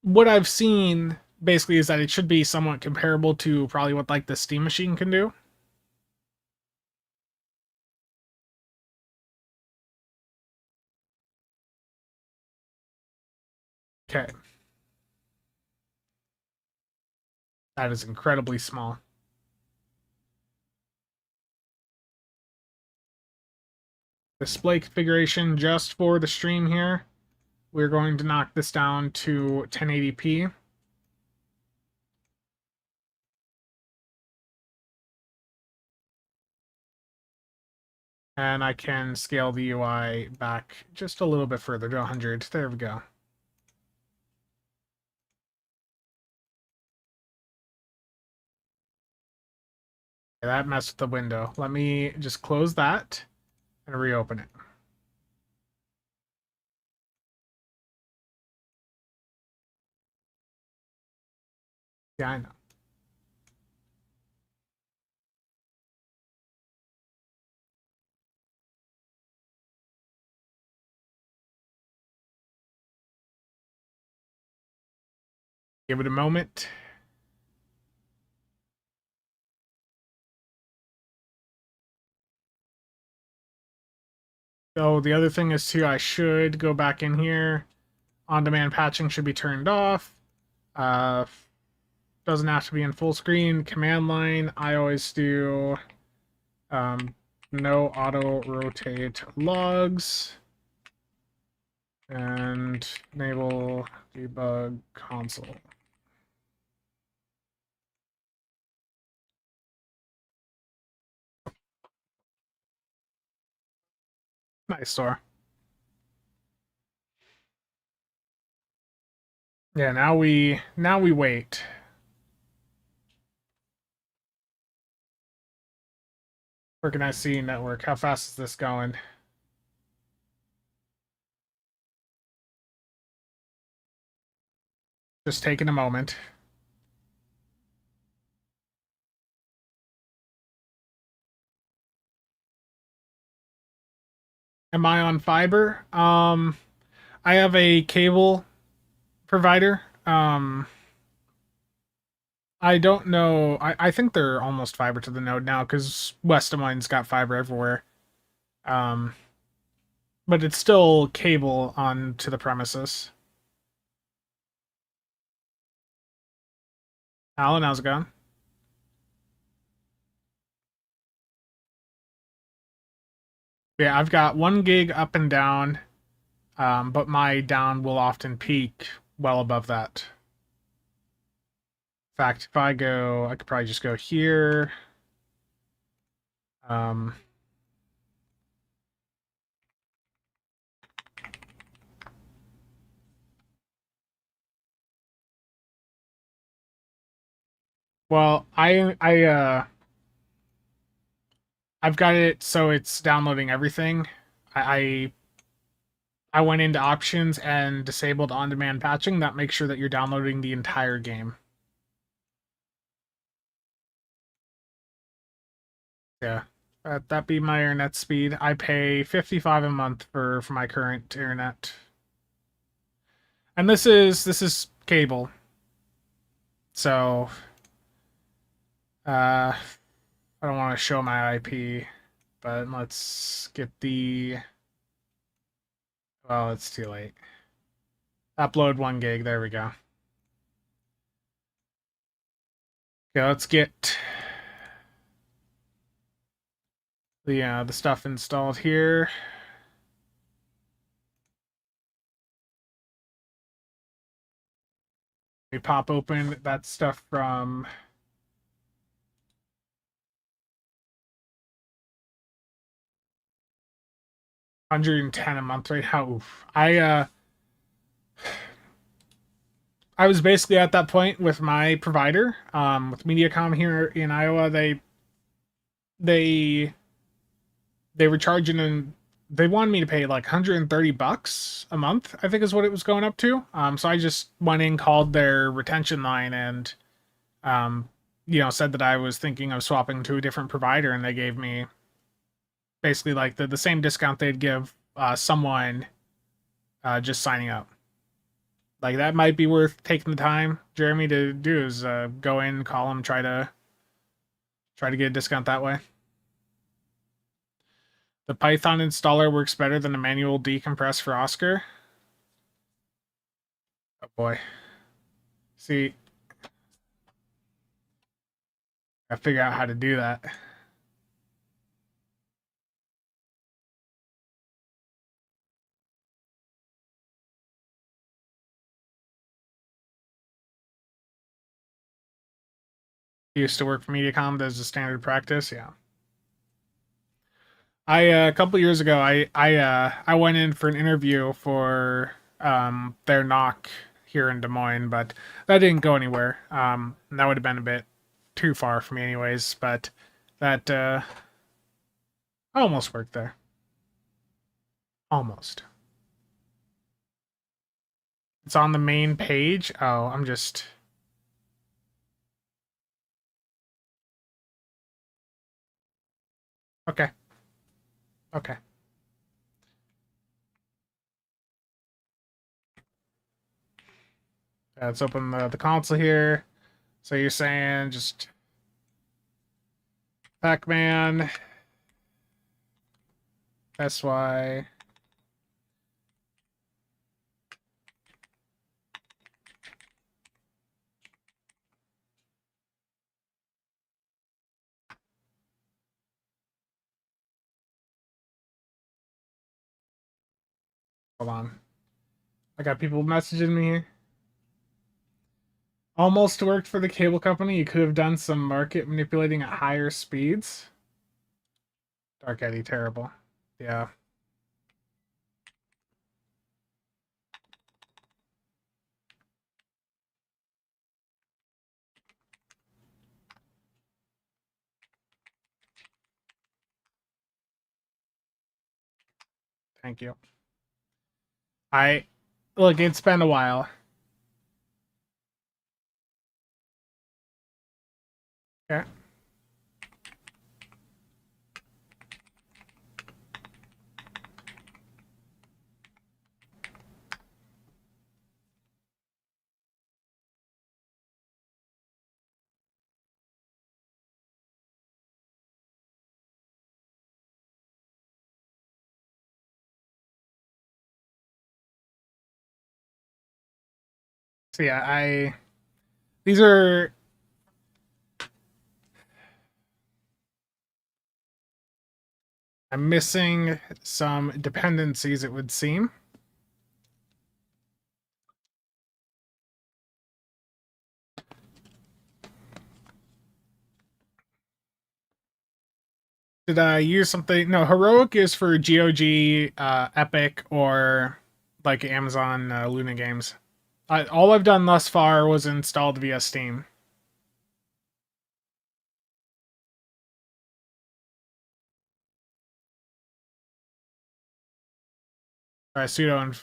what I've seen basically is that it should be somewhat comparable to probably what like the Steam machine can do. Okay. That is incredibly small. Display configuration just for the stream here. We're going to knock this down to 1080p. And I can scale the UI back just a little bit further to 100. There we go. Okay, that messed with the window. Let me just close that and reopen it. Yeah, I know. Give it a moment. So the other thing is too, I should go back in here. On-demand patching should be turned off. Doesn't have to be in full screen. Command line, I always do no auto rotate logs. And enable debug console. Nice, Sora. Yeah, now we wait. Where can I see network? How fast is this going? Just taking a moment. Am I on fiber? I have a cable provider. I don't know. I think they're almost fiber to the node now because West Des Moines got fiber everywhere. Um, but it's still cable on to the premises. Alan, how's it going? Yeah, I've got 1 gig up and down, but my down will often peak well above that. In fact, if I could probably just go here. Um, well, I've got it so it's downloading everything. I I went into options and disabled on-demand patching. That makes sure that you're downloading the entire game. Yeah. That be my internet speed. I pay 55 a month for my current internet. And this is cable. So, I don't want to show my IP, but let's get the. Well, it's too late. Upload 1 gig. There we go. Okay, let's get the stuff installed here. We pop open that stuff from $110 a month right now. Oof. I was basically at that point with my provider, with Mediacom here in Iowa. They they were charging, and they wanted me to pay like $130 a month, I think is what it was going up to. So I just went in, called their retention line, and um, said that I was thinking of swapping to a different provider, and they gave me basically like the same discount they'd give someone just signing up. Like that might be worth taking the time, Jeremy, to do is go in, call them, try to get a discount that way. The Python installer works better than a manual decompress for Oscar. Oh boy. See, I figure out how to do that. Used to work for Mediacom. That's a standard practice. Yeah. A couple years ago, I went in for an interview for their knock here in Des Moines, but that didn't go anywhere. That would have been a bit too far for me, anyways. But that I almost worked there. Almost. It's on the main page. Oh, I'm just. Okay. Okay. Let's open the console here. So you're saying just Pac-Man, SY. Hold on. I got people messaging me here. Almost worked for the cable company. You could have done some market manipulating at higher speeds. Dark Eddy, terrible. Yeah. Thank you. I look, it's been a while. Yeah. So yeah, these are I'm missing some dependencies, it would seem. Did I use something? No, Heroic is for GOG, Epic, or like Amazon Luna games. All I've done thus far was installed via Steam. Sudo and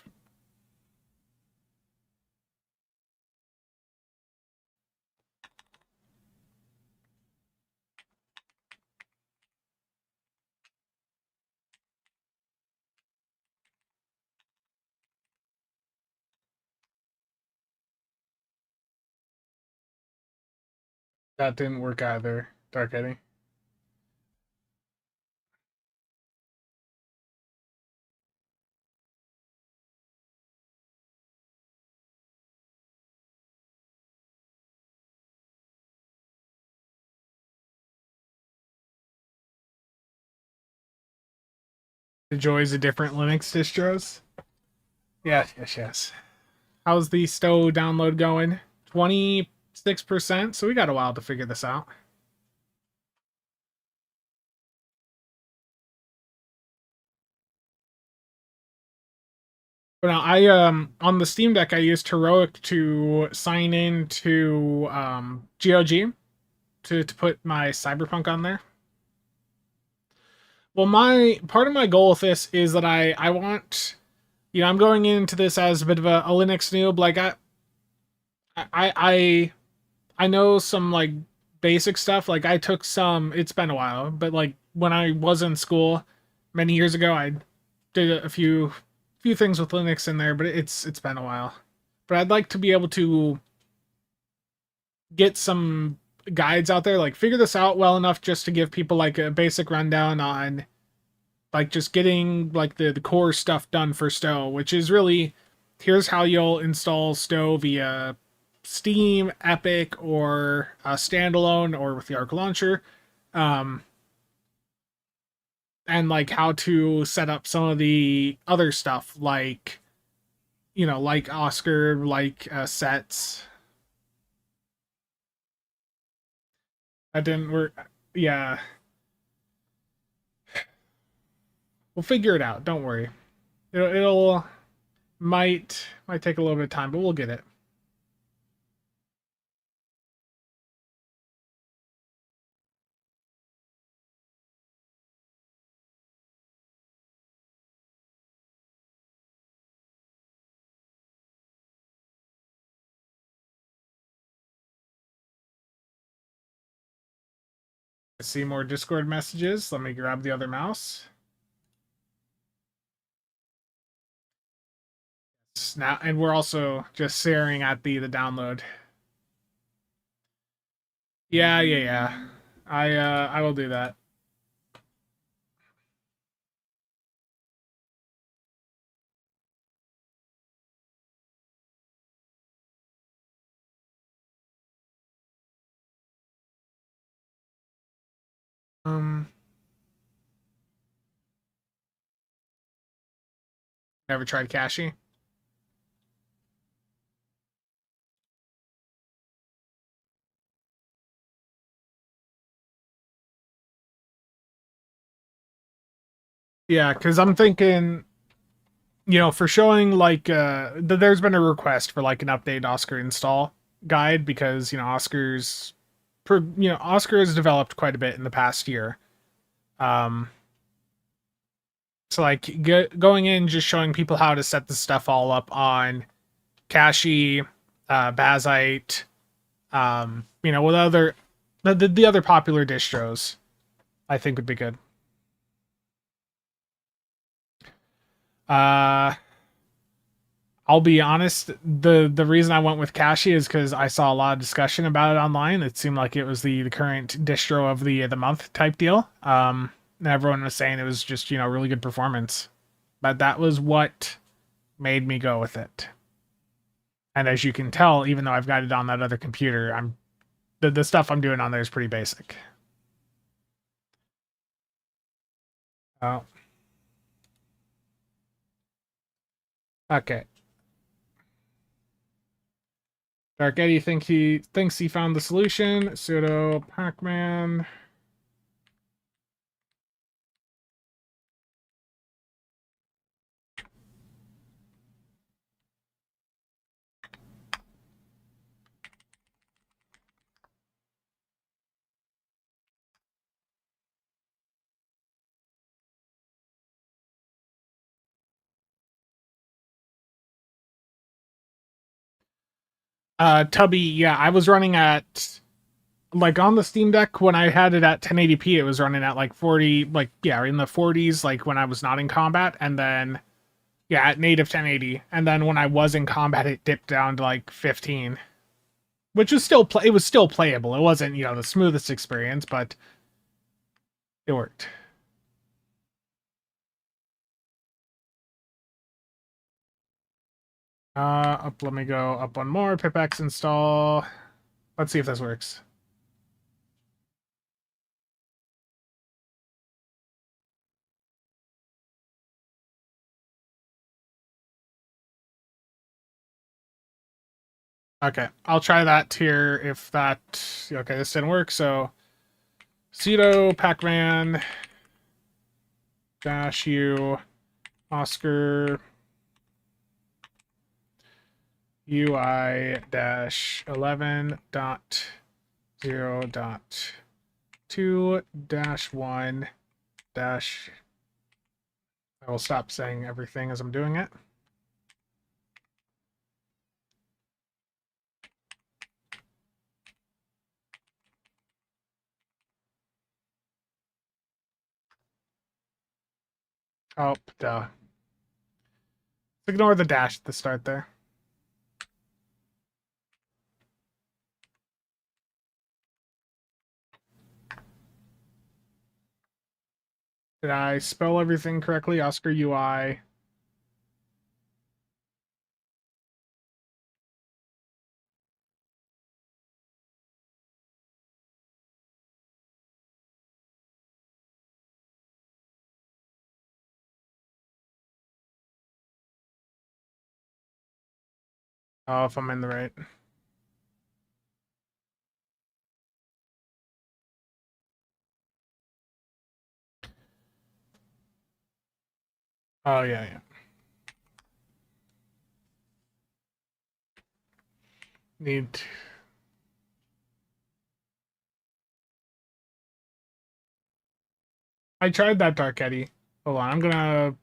That didn't work either, Dark Eddie. The joys of different Linux distros. Yes, yes, yes. How's the STO download going? 26%. So we got a while to figure this out. But now I on the Steam Deck I used Heroic to sign in to GOG to put my Cyberpunk on there. Well, my part of my goal with this is that I want, I'm going into this as a bit of a Linux noob. Like I I know some like basic stuff. Like I took some. It's been a while, but like when I was in school many years ago, I did a few things with Linux in there. But it's been a while. But I'd like to be able to get some guides out there, like figure this out well enough just to give people like a basic rundown on like just getting like the core stuff done for STO, which is really here's how you'll install STO via Steam, Epic, or standalone, or with the Arc Launcher, um, and like how to set up some of the other stuff, like like Oscar, like sets. That didn't work. Yeah, we'll figure it out. Don't worry. It'll might take a little bit of time, but we'll get it. See more Discord messages. Let me grab the other mouse. Now, and we're also just staring at the download. Yeah, yeah, yeah. I will do that. Um, Never tried Cachy. Yeah, because I'm thinking, for showing like there's been a request for like an update Oscar install guide because Oscar has developed quite a bit in the past year. Um, so like going in just showing people how to set the stuff all up on Cachy, Bazite, with the other popular distros, I think would be good. Uh, I'll be honest. The reason I went with Cachy is because I saw a lot of discussion about it online. It seemed like it was the current distro of the month type deal. And everyone was saying it was just really good performance, but that was what made me go with it. And as you can tell, even though I've got it on that other computer, the stuff I'm doing on there is pretty basic. Oh, okay. Dark Eddie thinks he found the solution. Sudo pacman. Tubby, yeah, I was running at like on the Steam Deck when I had it at 1080p, it was running at like 40, like yeah, in the 40s, like when I was not in combat, and then yeah, at native 1080, and then when I was in combat, it dipped down to like 15. which was still it was still playable. It wasn't, you know, the smoothest experience, but it worked. Let me go up one more. Pipex install. Let's see if this works. Okay, I'll try that here if that... Okay, this didn't work, so... sudo pacman -u Oscar UI -11.0.2-1 dash... I will stop saying everything as I'm doing it. Oh, duh. Ignore the dash at the start there. Did I spell everything correctly? Oscar UI. Oh, if I'm in the right. Oh, yeah, yeah. Need... I tried that Dark Eddy. Hold on, I'm gonna...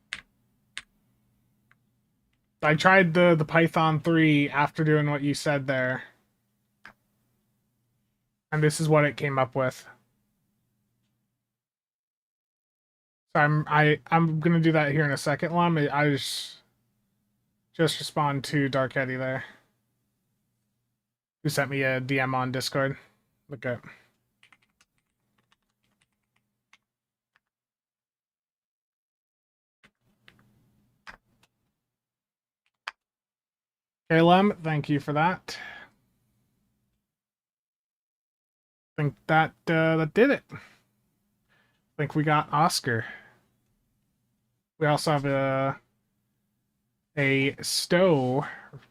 I tried the Python 3 after doing what you said there. And this is what it came up with. So I'm gonna do that here in a second, Lum. I just respond to Dark Eddy there, who sent me a DM on Discord. Look at... Okay, Lem, thank you for that. I think that that did it. I think we got Oscar. We also have a STO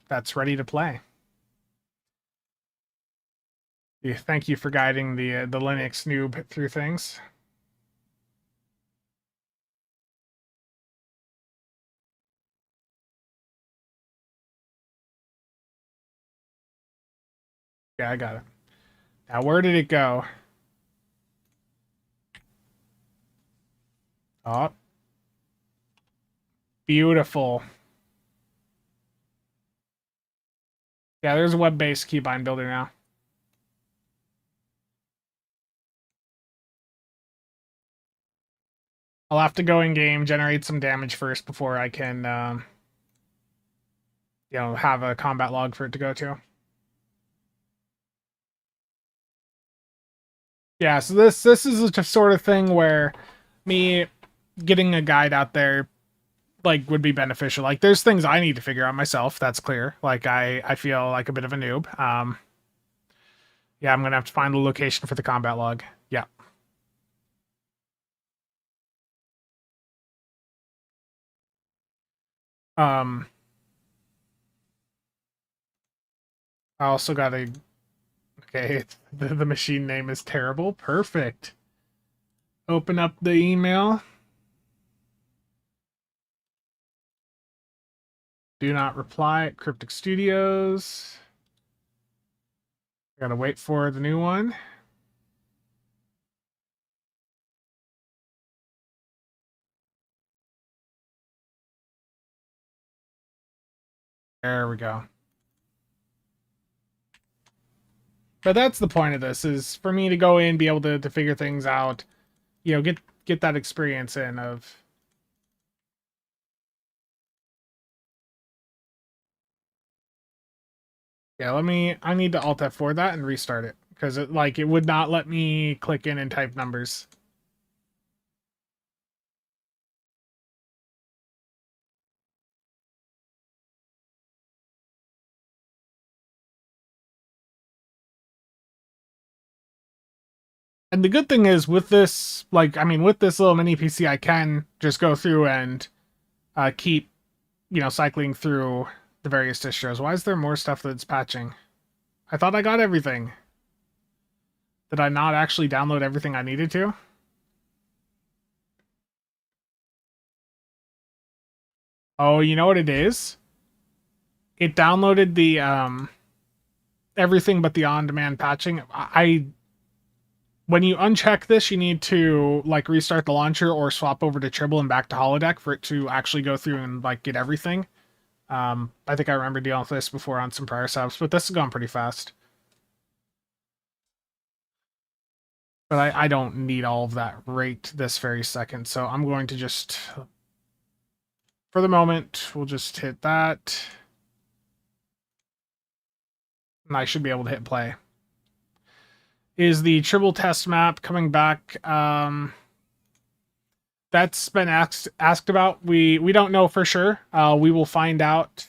that's ready to play. Yeah, thank you for guiding the Linux noob through things. Yeah, I got it. Now, where did it go? Oh, beautiful. Yeah, there's a web-based keybind builder now. I'll have to go in game, generate some damage first before I can, you know, have a combat log for it to go to. Yeah, so this is the sort of thing where me getting a guide out there like would be beneficial. Like there's things I need to figure out myself, that's clear. Like I feel like a bit of a noob. Yeah, I'm gonna have to find the location for the combat log. Yeah. Um I also got a... Okay, the machine name is terrible. Perfect. Open up the email. Do not reply at Cryptic Studios. Gotta wait for the new one. There we go. But that's the point of this, is for me to go in, be able to figure things out, you know, get that experience in of... Yeah, I need to Alt F4 that and restart it because it would not let me click in and type numbers. And the good thing is with this, with this little mini PC, I can just go through and keep, cycling through the various distros. Why is there more stuff that's patching? I thought I got everything. Did I not actually download everything I needed to? Oh, you know what it is? It downloaded the everything but the on-demand patching. When you uncheck this, you need to restart the launcher or swap over to Tribble and back to holodeck for it to actually go through and get everything. I think I remember dealing with this before on some prior subs, but this has gone pretty fast. But I don't need all of that right this very second, so I'm going to just, for the moment, we'll just hit that. And I should be able to hit play. Is the Tribble test map coming back? That's been asked about. We don't know for sure. We will find out.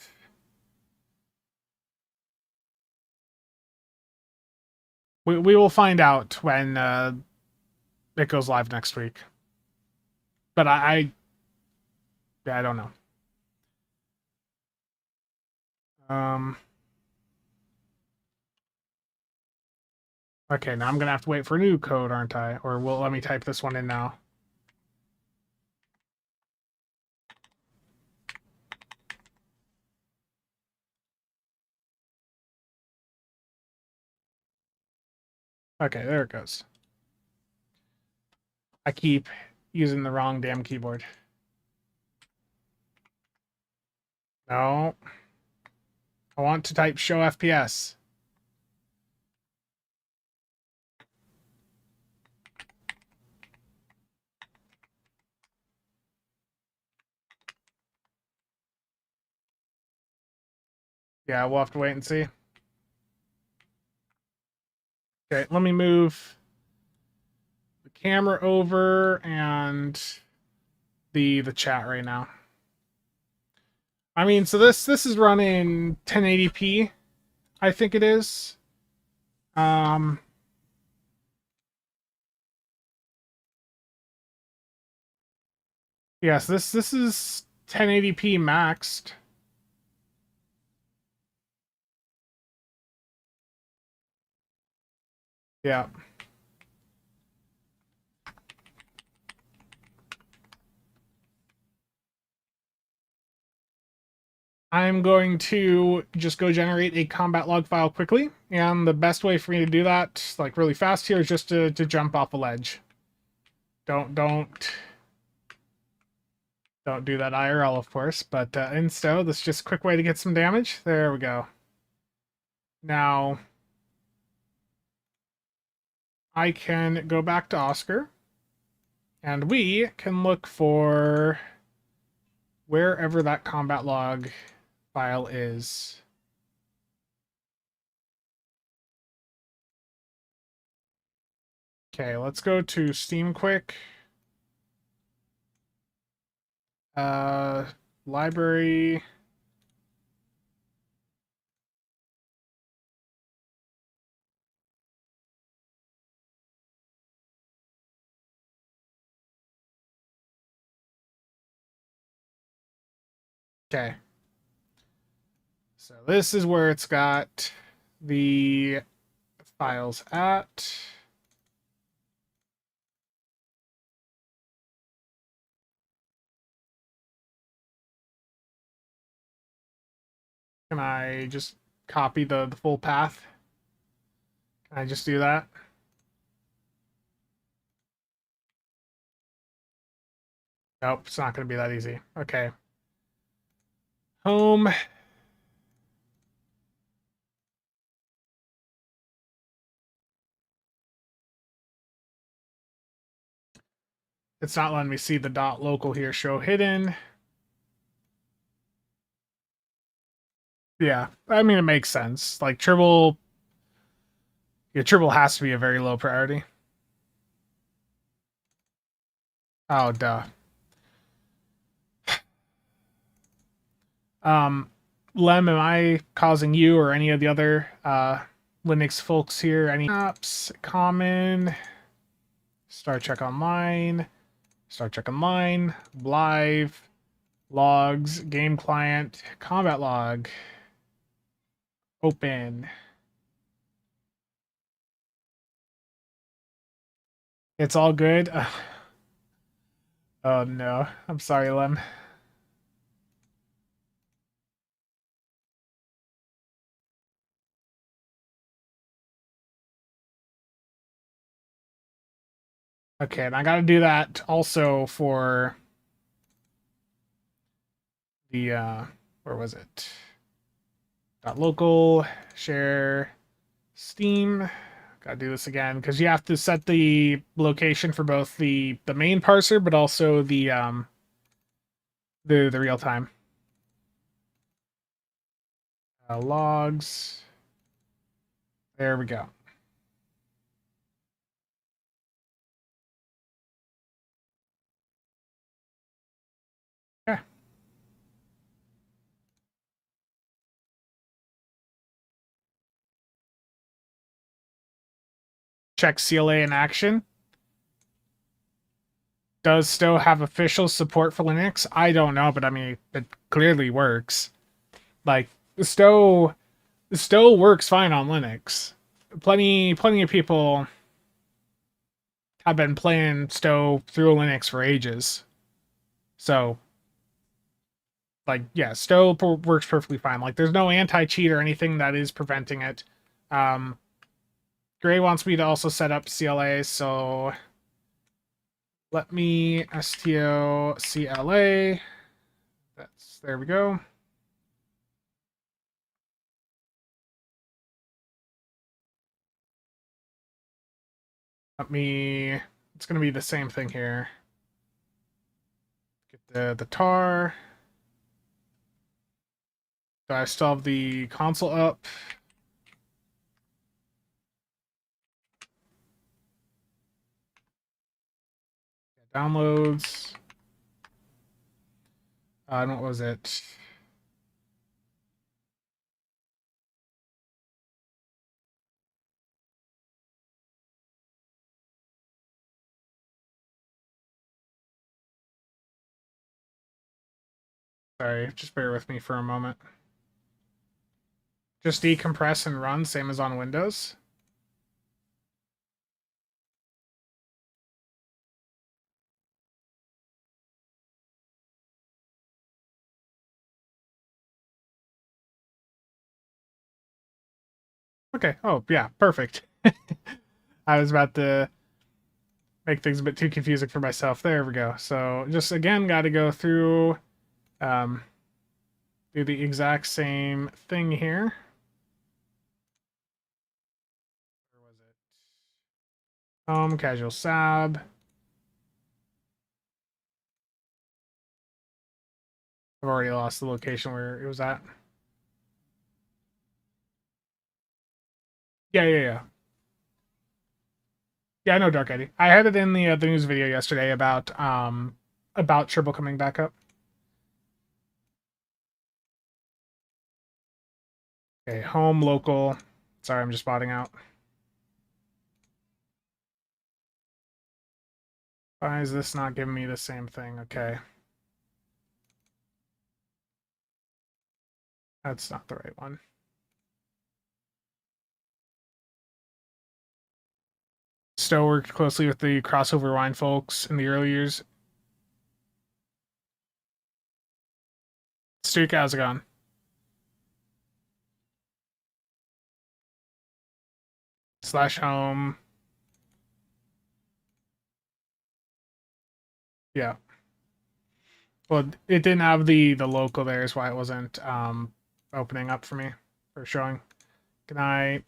We will find out when it goes live next week. But I don't know. Okay, now I'm gonna have to wait for a new code, aren't I? Or let me type this one in now. Okay, there it goes. I keep using the wrong damn keyboard. No. I want to type show FPS. Yeah, we'll have to wait and see. Okay, let me move the camera over and the chat right now. I mean, so this is running 1080p, I think it is. Yes, this is 1080p maxed. Yeah. I'm going to just go generate a combat log file quickly, and the best way for me to do that, really fast here, is just to jump off a ledge. Don't do that IRL, of course, but in STO, this is just a quick way to get some damage. There we go. Now, I can go back to Oscar, and we can look for wherever that combat log file is. Okay, let's go to Steam quick. Library. Okay. So this is where it's got the files at. Can I just copy the full path? Can I just do that? Nope, it's not going to be that easy. Okay. Home. It's not letting me see the .local here. Show hidden. Yeah, I mean, it makes sense. Like, Tribble, yeah, Tribble has to be a very low priority. Oh, duh. Um, Lem, am I causing you or any of the other Linux folks here any apps? Common, Star Trek Online, Star Trek Online, Live, Logs, Game Client, Combat Log, Open. It's all good. Oh no, I'm sorry, Lem. Okay, and I got to do that also for the where was it? Dot local share Steam. Gotta do this again because you have to set the location for both the main parser, but also the real time logs. There we go. Yeah. Check CLA in action. Does STO have official support for Linux? I don't know, but I mean it clearly works. Like STO works fine on Linux. Plenty of people have been playing STO through Linux for ages. So, like, yeah, STO works perfectly fine. Like, there's no anti-cheat or anything that is preventing it. Um, Gray wants me to also set up CLA, so let me STO CLA. There we go. It's gonna be the same thing here. Get the tar. Do I still have the console up? Downloads. What was it? Sorry, just bear with me for a moment. Just decompress and run, same as on Windows. Okay. Oh, yeah, perfect. I was about to make things a bit too confusing for myself. There we go. So just again, got to go through, um, do the exact same thing here. Where was it? CasualSAB. I've already lost the location where it was at. Yeah. Yeah, I know Dark Eddie. I had it in the news video yesterday about Tribble coming back up. Okay, home local. Sorry, I'm just spotting out. Why is this not giving me the same thing? Okay. That's not the right one. Stowe worked closely with the crossover wine folks in the early years. Stuke, how's it going? Slash home. Yeah. Well, it didn't have the local there, is why it wasn't opening up for me for showing. Can I?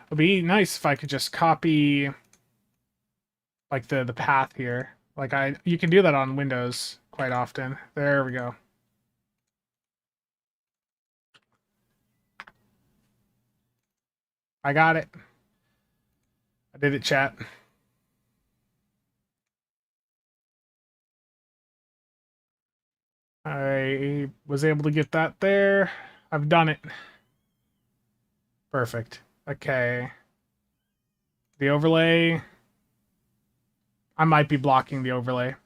It'd be nice if I could just copy like the path here. Like you can do that on Windows quite often. There we go. I got it. I did it, chat. I was able to get that there. I've done it. Perfect. Okay. The overlay. I might be blocking the overlay.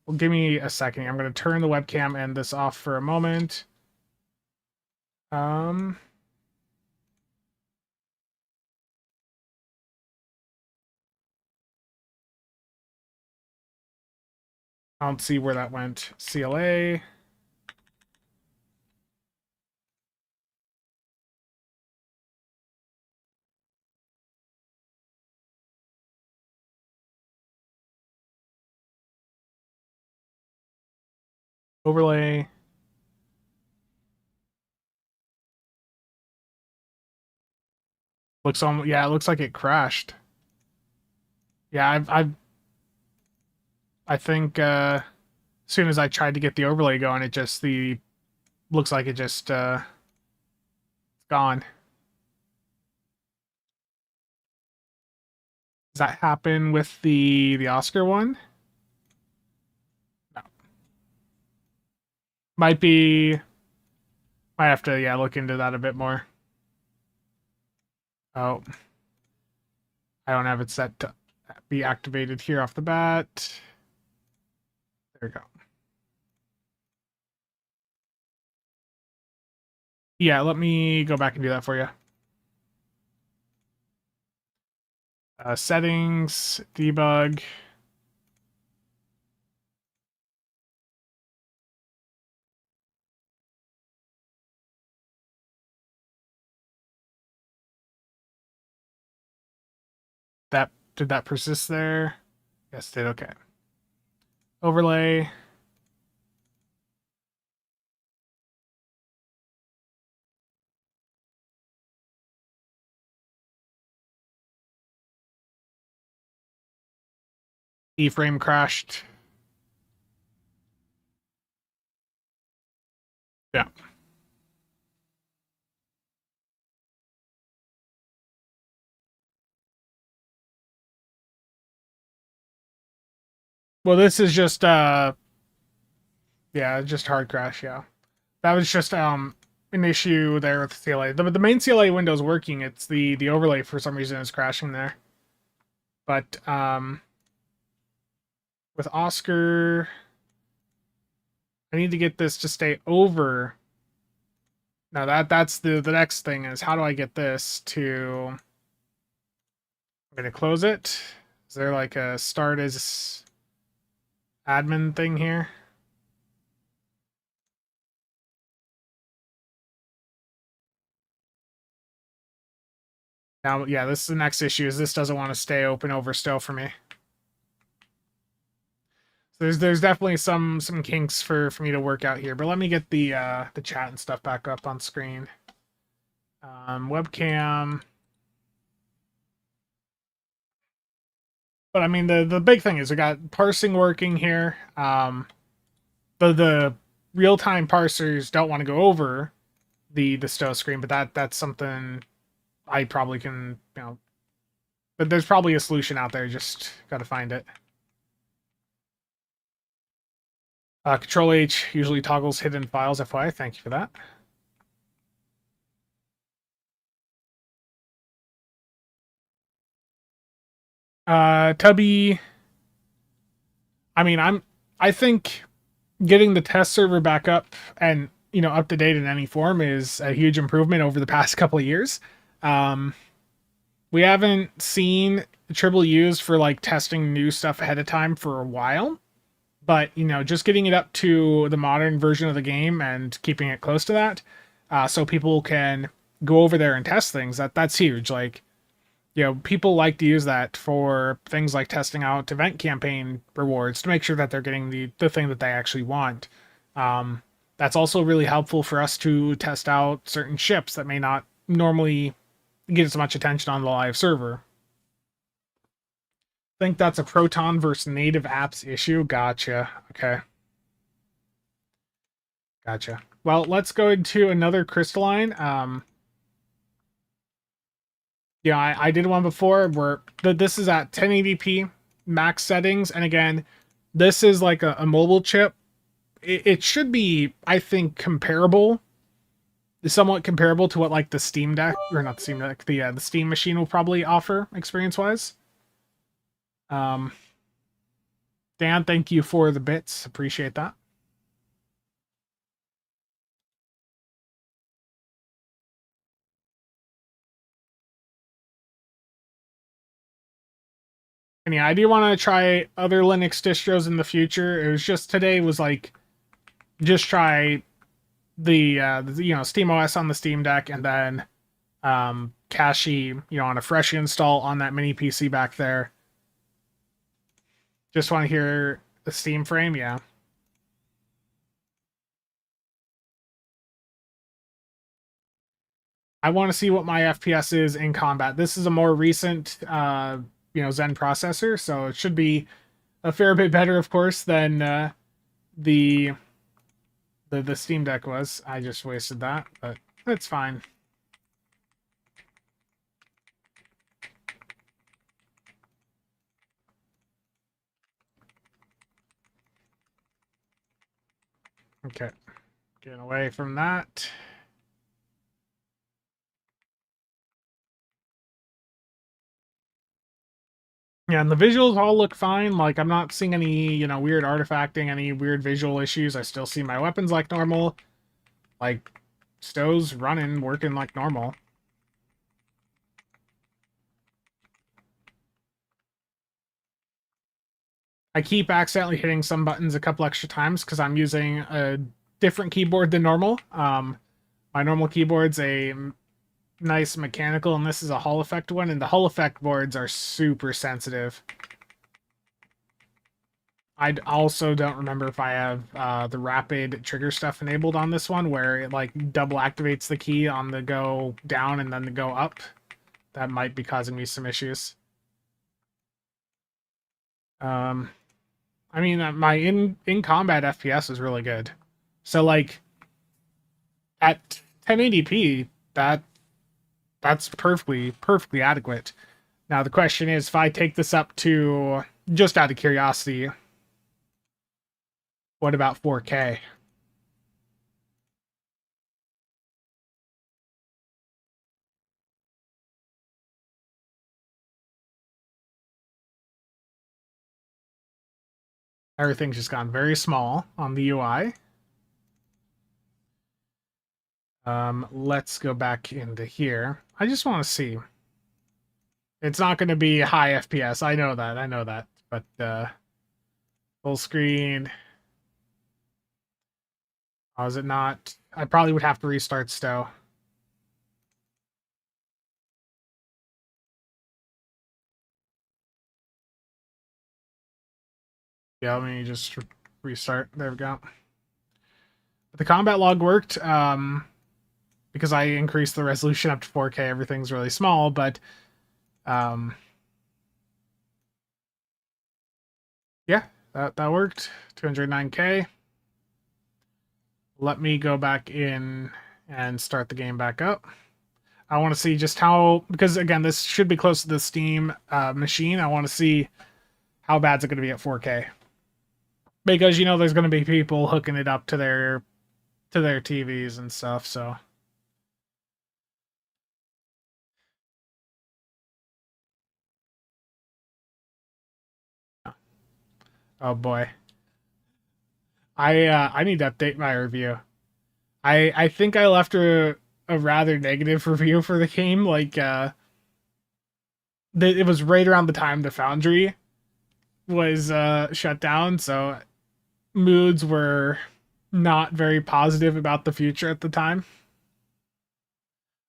Well, give me a second. I'm going to turn the webcam and this off for a moment. I don't see where that went. CLA. Overlay. Looks almost, yeah, it looks like it crashed. Yeah, I think as soon as I tried to get the overlay going, it just looks like it just gone. Does that happen with the Oscar one? No. Might be. Might have to, yeah, look into that a bit more. Oh, I don't have it set to be activated here off the bat. There we go. Yeah, let me go back and do that for you. Settings, debug. Did that persist there? Yes, it did. Okay. Overlay. E-frame crashed. Yeah. Well, this is just yeah, just hard crash, yeah. That was just an issue there with the CLA. The main CLA window is working. It's the overlay for some reason is crashing there. But with Oscar, I need to get this to stay over. Now that's the next thing is how do I get this to? I'm gonna close it. Is there like a start as admin thing here? Now, yeah, this is the next issue. Is this doesn't want to stay open over STO for me. So there's definitely some kinks for me to work out here. But let me get the chat and stuff back up on screen. Webcam. But I mean, the big thing is we got parsing working here. The real time parsers don't want to go over the STO screen, but that's something I probably can, you know. But there's probably a solution out there. Just got to find it. Control H usually toggles hidden files. FYI, thank you for that. Tubby. I mean, I think getting the test server back up and up to date in any form is a huge improvement over the past couple of years. We haven't seen Tribble used for like testing new stuff ahead of time for a while, but just getting it up to the modern version of the game and keeping it close to that, so people can go over there and test things. That's huge. Like, people like to use that for things like testing out event campaign rewards to make sure that they're getting the thing that they actually want. That's also really helpful for us to test out certain ships that may not normally get as much attention on the live server. I think that's a Proton versus native apps issue. Gotcha. Okay. Gotcha. Well, let's go into another crystalline. Yeah, I did one before where this is at 1080p max settings, and again, this is like a mobile chip. It should be, I think, comparable, somewhat comparable to what like the Steam Deck, or not the Steam Deck, the Steam machine will probably offer experience wise. Um, Dan, thank you for the bits, appreciate that. And yeah, I do want to try other Linux distros in the future. It was just today was like just try the SteamOS on the Steam Deck, and then on a fresh install on that mini PC back there. Just want to hear the Steam frame, yeah. I want to see what my FPS is in combat. This is a more recent Zen processor, so it should be a fair bit better, of course, than the the Steam Deck was. I just wasted that, but it's fine. Okay, getting away from that. Yeah, and the visuals all look fine. Like, I'm not seeing any, weird artifacting, any weird visual issues. I still see my weapons like normal. Like, STO's running, working like normal. I keep accidentally hitting some buttons a couple extra times because I'm using a different keyboard than normal. My normal keyboard's a nice mechanical, and this is a Hall effect one, and the Hall effect boards are super sensitive. I also don't remember if I have the rapid trigger stuff enabled on this one, where it like double activates the key on the go down and then the go up. That might be causing me some issues. Um, I mean, my in combat FPS is really good. So like at 1080p, that's perfectly adequate. Now the question is, if I take this up to, just out of curiosity, what about 4K? Everything's just gone very small on the UI. Let's go back into here. I just want to see. It's not going to be high FPS. I know that. I know that. But full screen. Oh, is it not? I probably would have to restart STO. Yeah, let me just restart. There we go. But the combat log worked because I increased the resolution up to 4K. Everything's really small, but yeah, that worked. 209K. Let me go back in and start the game back up. I want to see just how, because again, this should be close to the Steam machine. I want to see how bad is it going to be at 4K. Because there's going to be people hooking it up to their TVs and stuff. So oh boy, I need to update my review. I think I left a rather negative review for the game. Like it was right around the time the Foundry was shut down, so moods were not very positive about the future at the time.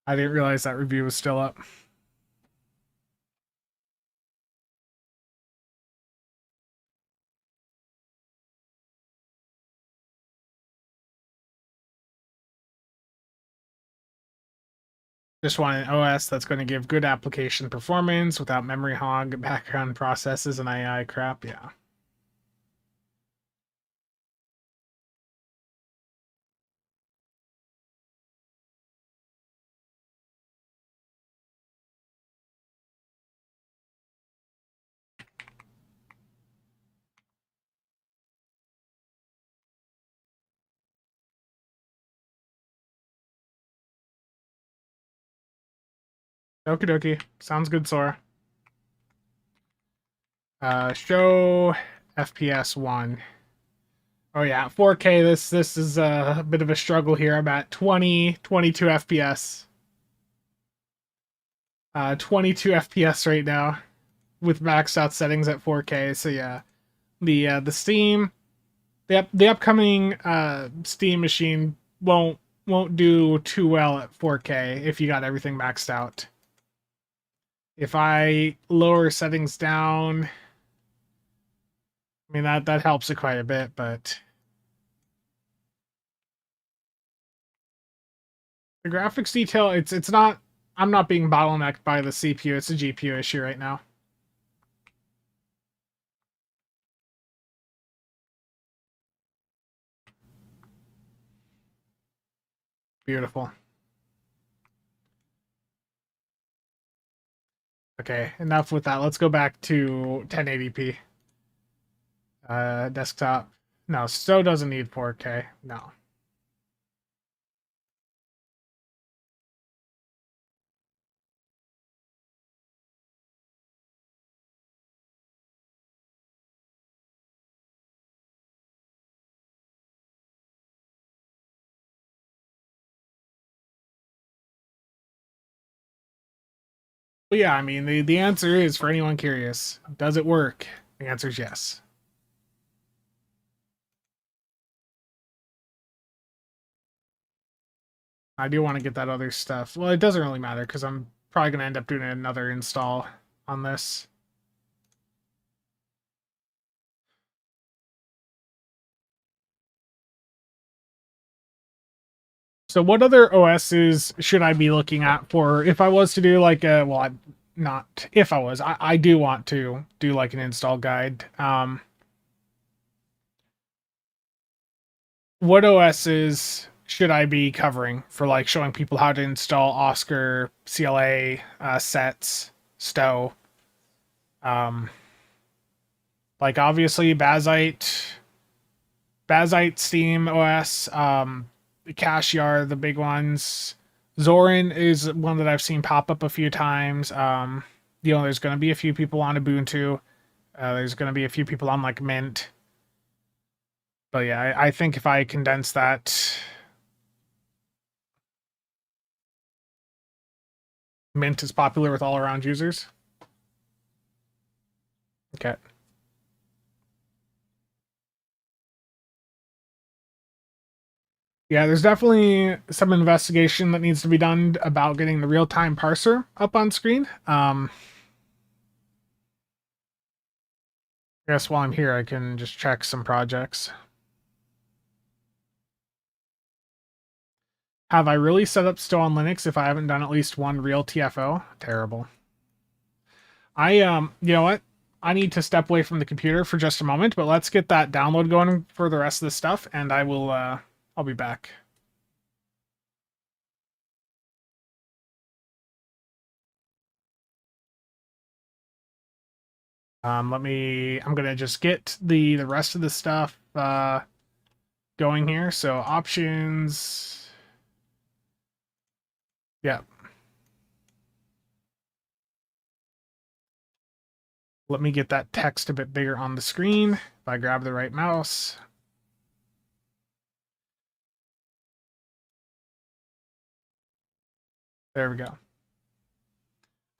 I didn't realize that review was still up. Just want an OS that's going to give good application performance without memory hog, background processes, and AI crap. Yeah. Okie dokie. Sounds good, Sora. Show FPS 1. Oh yeah, 4K. This is a bit of a struggle here. I'm at 22 FPS. 22 FPS right now with maxed out settings at 4K. So yeah, the Steam, the upcoming Steam machine won't do too well at 4K if you got everything maxed out. If I lower settings down, I mean that helps it quite a bit, but the graphics detail, it's not. I'm not being bottlenecked by the CPU. It's a GPU issue right now. Beautiful. Okay, enough with that. Let's go back to 1080p. Desktop. No, STO doesn't need 4K. No. But yeah, I mean, the answer is, for anyone curious, does it work? The answer is yes. I do want to get that other stuff. Well, it doesn't really matter because I'm probably going to end up doing another install on this. So what other OSs should I be looking at for if I was to do like a, well, not if I was, I do want to do like an install guide. What OSs should I be covering for like showing people how to install Oscar, CLA, sets, STO? Um, like obviously Bazite, SteamOS, Cache are the big ones. Zorin is one that I've seen pop up a few times. There's going to be a few people on Ubuntu. There's going to be a few people on like Mint. But yeah, I think if I condense that, Mint is popular with all around users. Okay. Yeah, there's definitely some investigation that needs to be done about getting the real-time parser up on screen. I guess while I'm here, I can just check some projects. Have I really set up STO on Linux if I haven't done at least one real TFO? Terrible. You know what? I need to step away from the computer for just a moment, but let's get that download going for the rest of the stuff, and I'll be back. I'm gonna just get the rest of the stuff going here. So options, yeah. Let me get that text a bit bigger on the screen. If I grab the right mouse. There we go.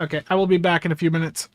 Okay, I will be back in a few minutes.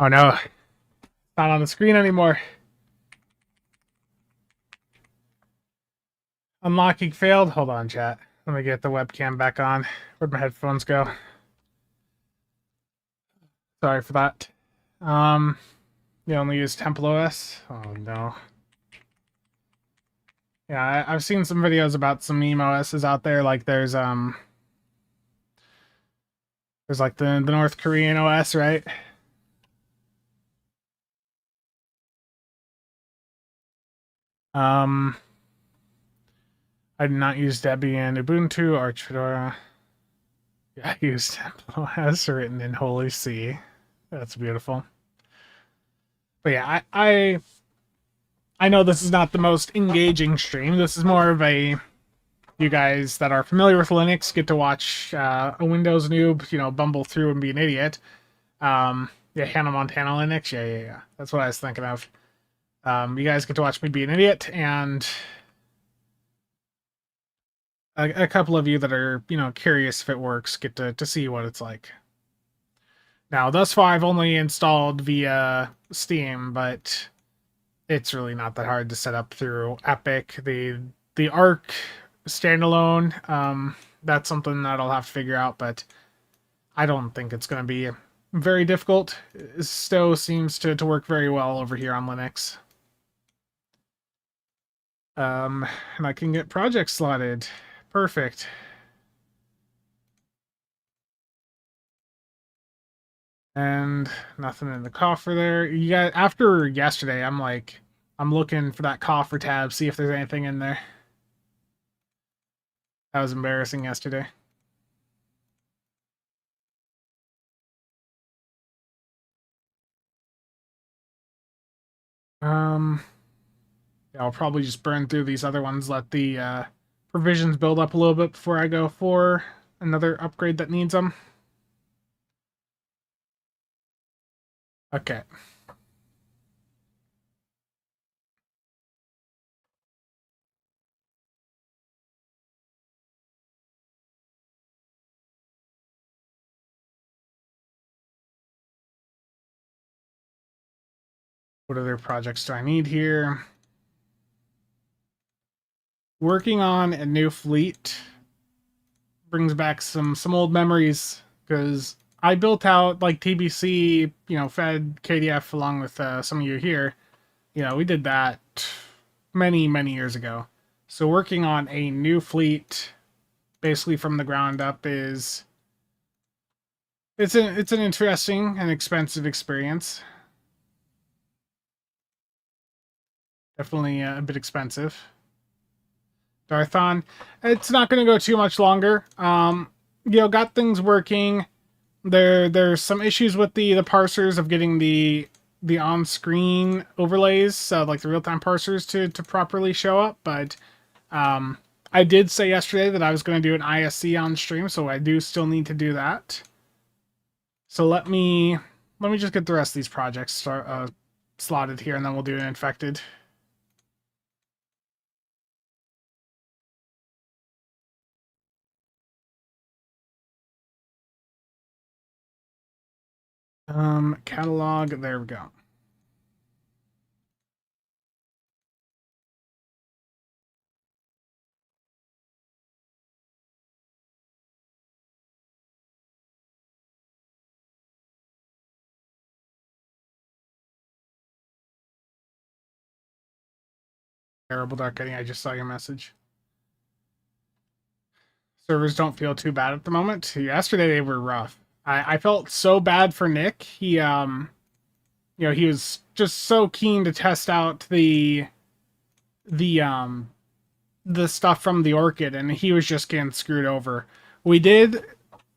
Oh no, it's not on the screen anymore. Unlocking failed. Hold on, chat. Let me get the webcam back on. Where'd my headphones go? Sorry for that. You only use TempleOS? Oh no. Yeah, I've seen some videos about some meme OSs out there. Like there's like the North Korean OS, right? I did not use Debian, Ubuntu, Arch Fedora. Yeah, I used TempleOS written in Holy C. That's beautiful. But yeah, I know this is not the most engaging stream. This is more of a, you guys that are familiar with Linux get to watch a Windows noob, bumble through and be an idiot. Yeah, Hannah Montana Linux. Yeah. That's what I was thinking of. You guys get to watch me be an idiot, and a couple of you that are, curious if it works get to see what it's like. Now, thus far, I've only installed via Steam, but it's really not that hard to set up through Epic. The Arc standalone, that's something that I'll have to figure out, but I don't think it's going to be very difficult. STO seems to work very well over here on Linux. And I can get projects slotted. Perfect. And nothing in the coffer there. You guys, after yesterday, I'm looking for that coffer tab, see if there's anything in there. That was embarrassing yesterday. Yeah, I'll probably just burn through these other ones, let the provisions build up a little bit before I go for another upgrade that needs them. Okay. What other projects do I need here? Working on a new fleet brings back some old memories, because I built out like TBC, fed KDF along with some of you here. We did that many years ago. So working on a new fleet, basically from the ground up, it's an interesting and expensive experience. Definitely a bit expensive. Darthon, it's not going to go too much longer. Got things working. There's some issues with the parsers of getting the on-screen overlays, so like the real-time parsers to properly show up. But I did say yesterday that I was going to do an ISC on stream, so I do still need to do that. So let me just get the rest of these projects slotted here, and then we'll do an infected. Catalog, there we go. Terrible Dark Eddie, I just saw your message. Servers don't feel too bad at the moment. Yesterday they were rough. I felt so bad for Nick. He he was just so keen to test out the stuff from the Orchid, and he was just getting screwed over.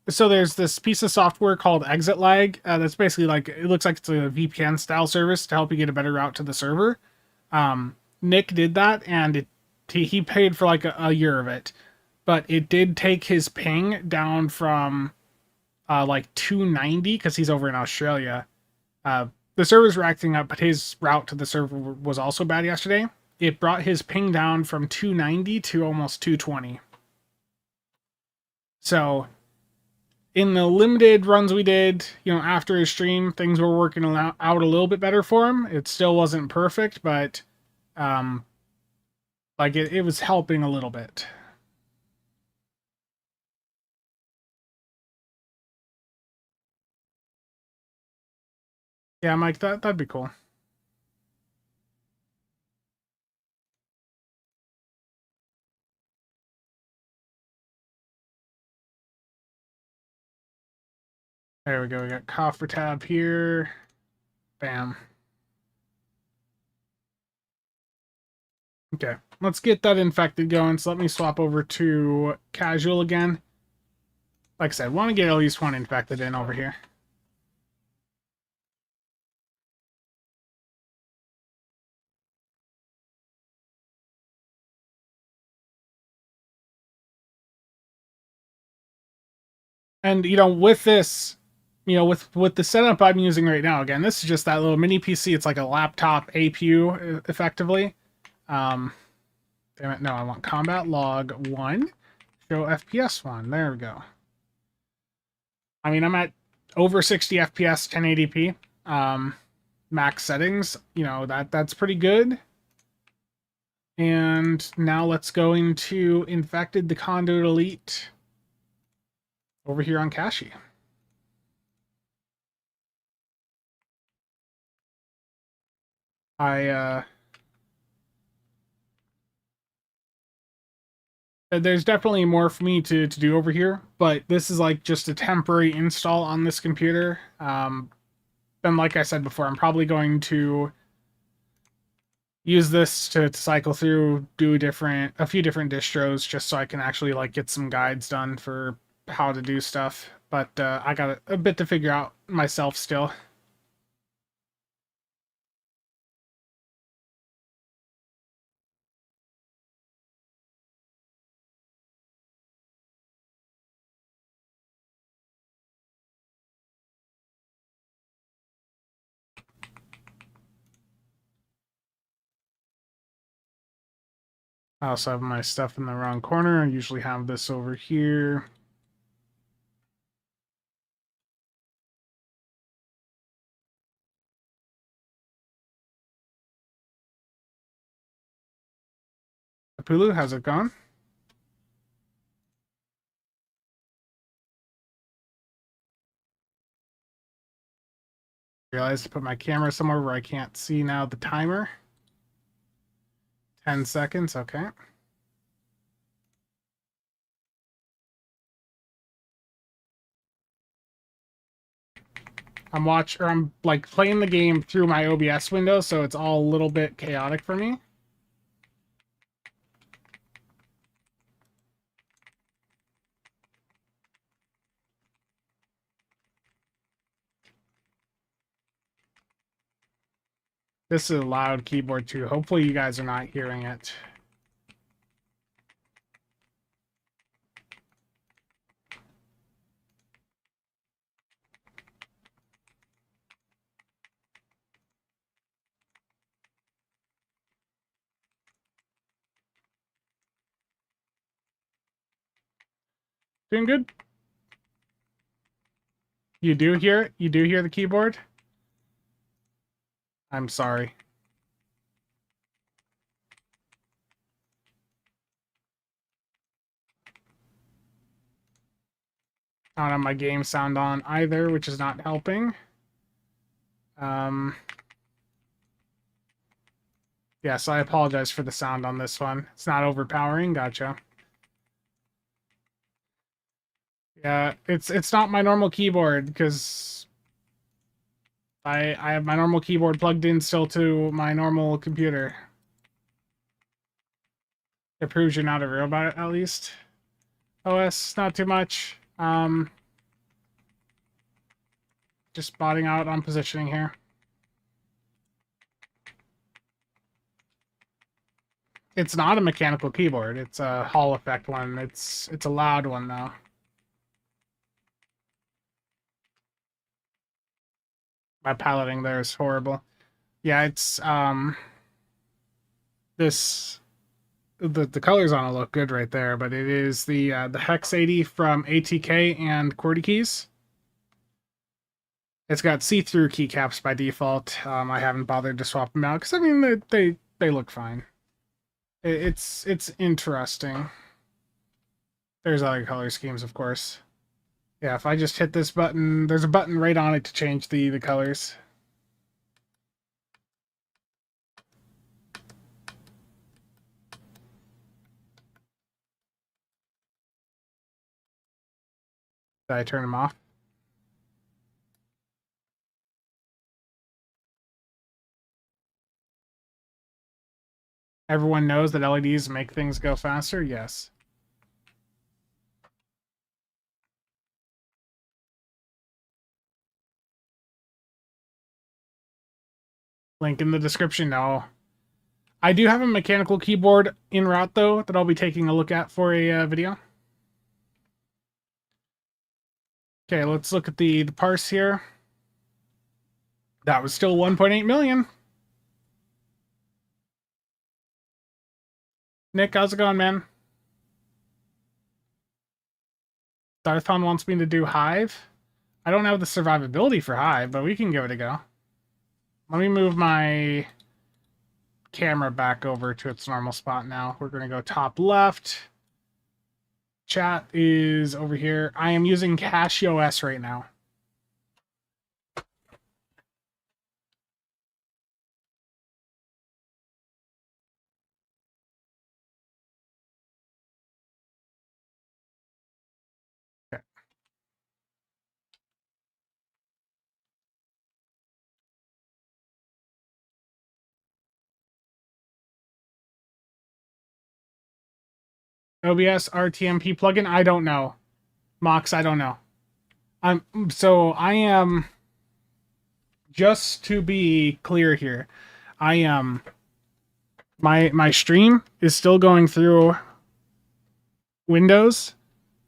So there's this piece of software called Exit Lag. That's basically like, it looks like it's a VPN style service to help you get a better route to the server. Nick did that, and he paid for like a year of it, but it did take his ping down from like 290, because he's over in Australia. The servers were acting up, but his route to the server was also bad yesterday. It brought his ping down from 290 to almost 220. So in the limited runs we did, after his stream, things were working out a little bit better for him. It still wasn't perfect, but like it was helping a little bit. Yeah, Mike, that'd be cool. There we go. We got coffer tab here. Bam. Okay, let's get that infected going. So let me swap over to casual again. Like I said, want to get at least one infected in over here. And with this, with the setup I'm using right now, again, this is just that little mini PC. It's like a laptop APU, effectively. Damn it, no, I want combat log 1, show FPS 1. There we go. I mean, I'm at over 60 FPS, 1080p. Max settings, that's pretty good. And now let's go into infected the conduit elite over here on Cachy. There's definitely more for me to do over here, but this is like just a temporary install on this computer. And like I said before, I'm probably going to use this to cycle through, do a few different distros, just so I can actually like get some guides done for how to do stuff. But I got a bit to figure out myself still. I also have my stuff in the wrong corner. I usually have this over here. Apulu, how's it going? Realized to put my camera somewhere where I can't see now the timer. 10 seconds, okay. I'm like playing the game through my OBS window, so it's all a little bit chaotic for me. This is a loud keyboard too. Hopefully you guys are not hearing it. Doing good? You do hear it? You do hear the keyboard? I'm sorry. I don't have my game sound on either, which is not helping. Yeah, so I apologize for the sound on this one. It's not overpowering, gotcha. Yeah, it's not my normal keyboard because I have my normal keyboard plugged in still to my normal computer. It proves you're not a robot at least. OS, not too much. Just spotting out on positioning here. It's not a mechanical keyboard. It's a Hall effect one. It's a loud one though. My piloting there is horrible. Yeah, it's this the colors on it look good right there, but it is the Hex 80 from ATK and QWERTY keys. It's got see-through keycaps by default. I haven't bothered to swap them out because I mean they look fine. It's interesting. There's other color schemes, of course. Yeah, if I just hit this button, there's a button right on it to change the colors. Did I turn them off? Everyone knows that LEDs make things go faster? Yes. Link in the description. No. I do have a mechanical keyboard en route, though, that I'll be taking a look at for a video. Okay, let's look at the parse here. That was still 1.8 million. Nick, how's it going, man? Darthon wants me to do Hive. I don't have the survivability for Hive, but we can give it a go. Let me move my camera back over to its normal spot now. We're going to go top left. Chat is over here. I am using CachyOS right now. Okay. OBS RTMP plugin? I don't know. Mox, I don't know. I am, just to be clear here, I am, my stream is still going through Windows.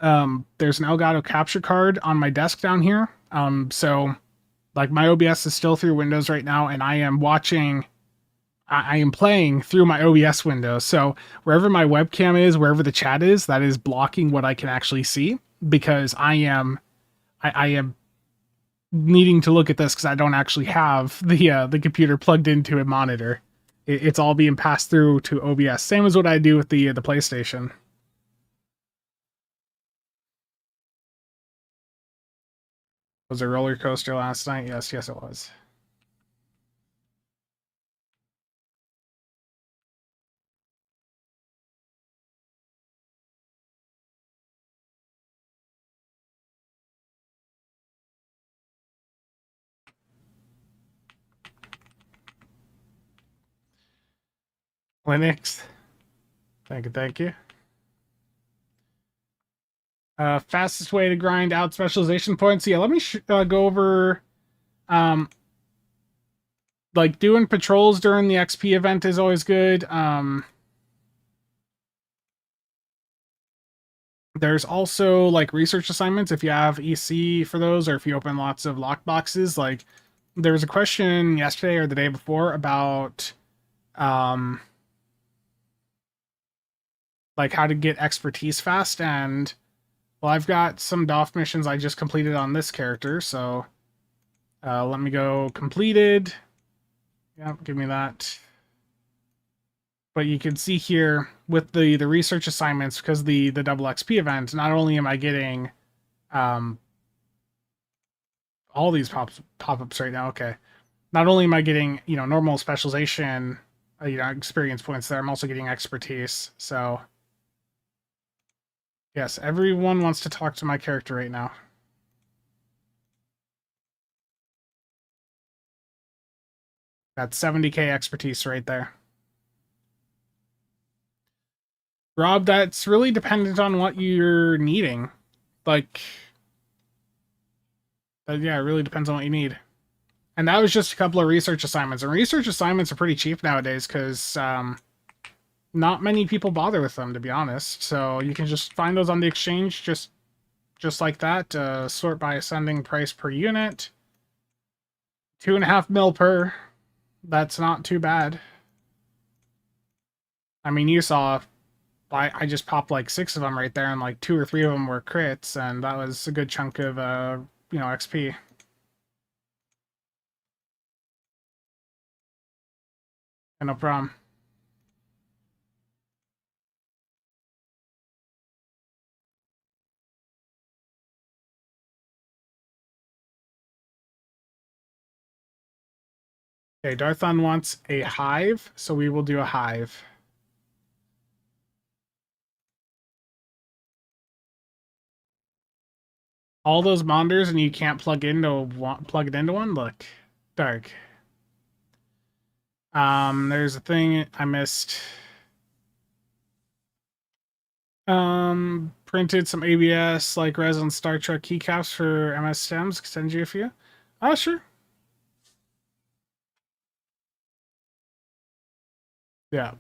There's an Elgato capture card on my desk down here. So like my OBS is still through Windows right now, and I am watching, I am playing through my OBS window. So wherever my webcam is, wherever the chat is, that is blocking what I can actually see, because I am needing to look at this because I don't actually have the computer plugged into a monitor. It's all being passed through to OBS. Same as what I do with the PlayStation. Was it a roller coaster last night? Yes, it was. Linux. Thank you. Fastest way to grind out specialization points. Yeah, let me go over, like doing patrols during the XP event is always good. There's also like research assignments if you have EC for those, or if you open lots of lockboxes. Like there was a question yesterday or the day before about, like how to get expertise fast, and well, I've got some DOF missions I just completed on this character, so let me go completed. Yeah, give me that. But you can see here with the research assignments, because the double XP event, not only am I getting all these pop-ups right now, okay. Not only am I getting, normal specialization, experience points there, I'm also getting expertise, so yes, everyone wants to talk to my character right now. That's 70k expertise right there. Rob, that's really dependent on what you're needing. Like, yeah, it really depends on what you need. And that was just a couple of research assignments. And research assignments are pretty cheap nowadays because not many people bother with them, to be honest. So you can just find those on the exchange just like that. Sort by ascending price per unit. 2.5 mil per. That's not too bad. I mean, you saw I just popped like 6 of them right there, and like 2 or 3 of them were crits, and that was a good chunk of XP. And no problem. Okay, Darthon wants a hive, so we will do a hive. All those monitors, and you can't plug it into one. Look, dark. There's a thing I missed. Printed some ABS like resin Star Trek keycaps for MS stems. Send you a few. Oh, sure. Yeah.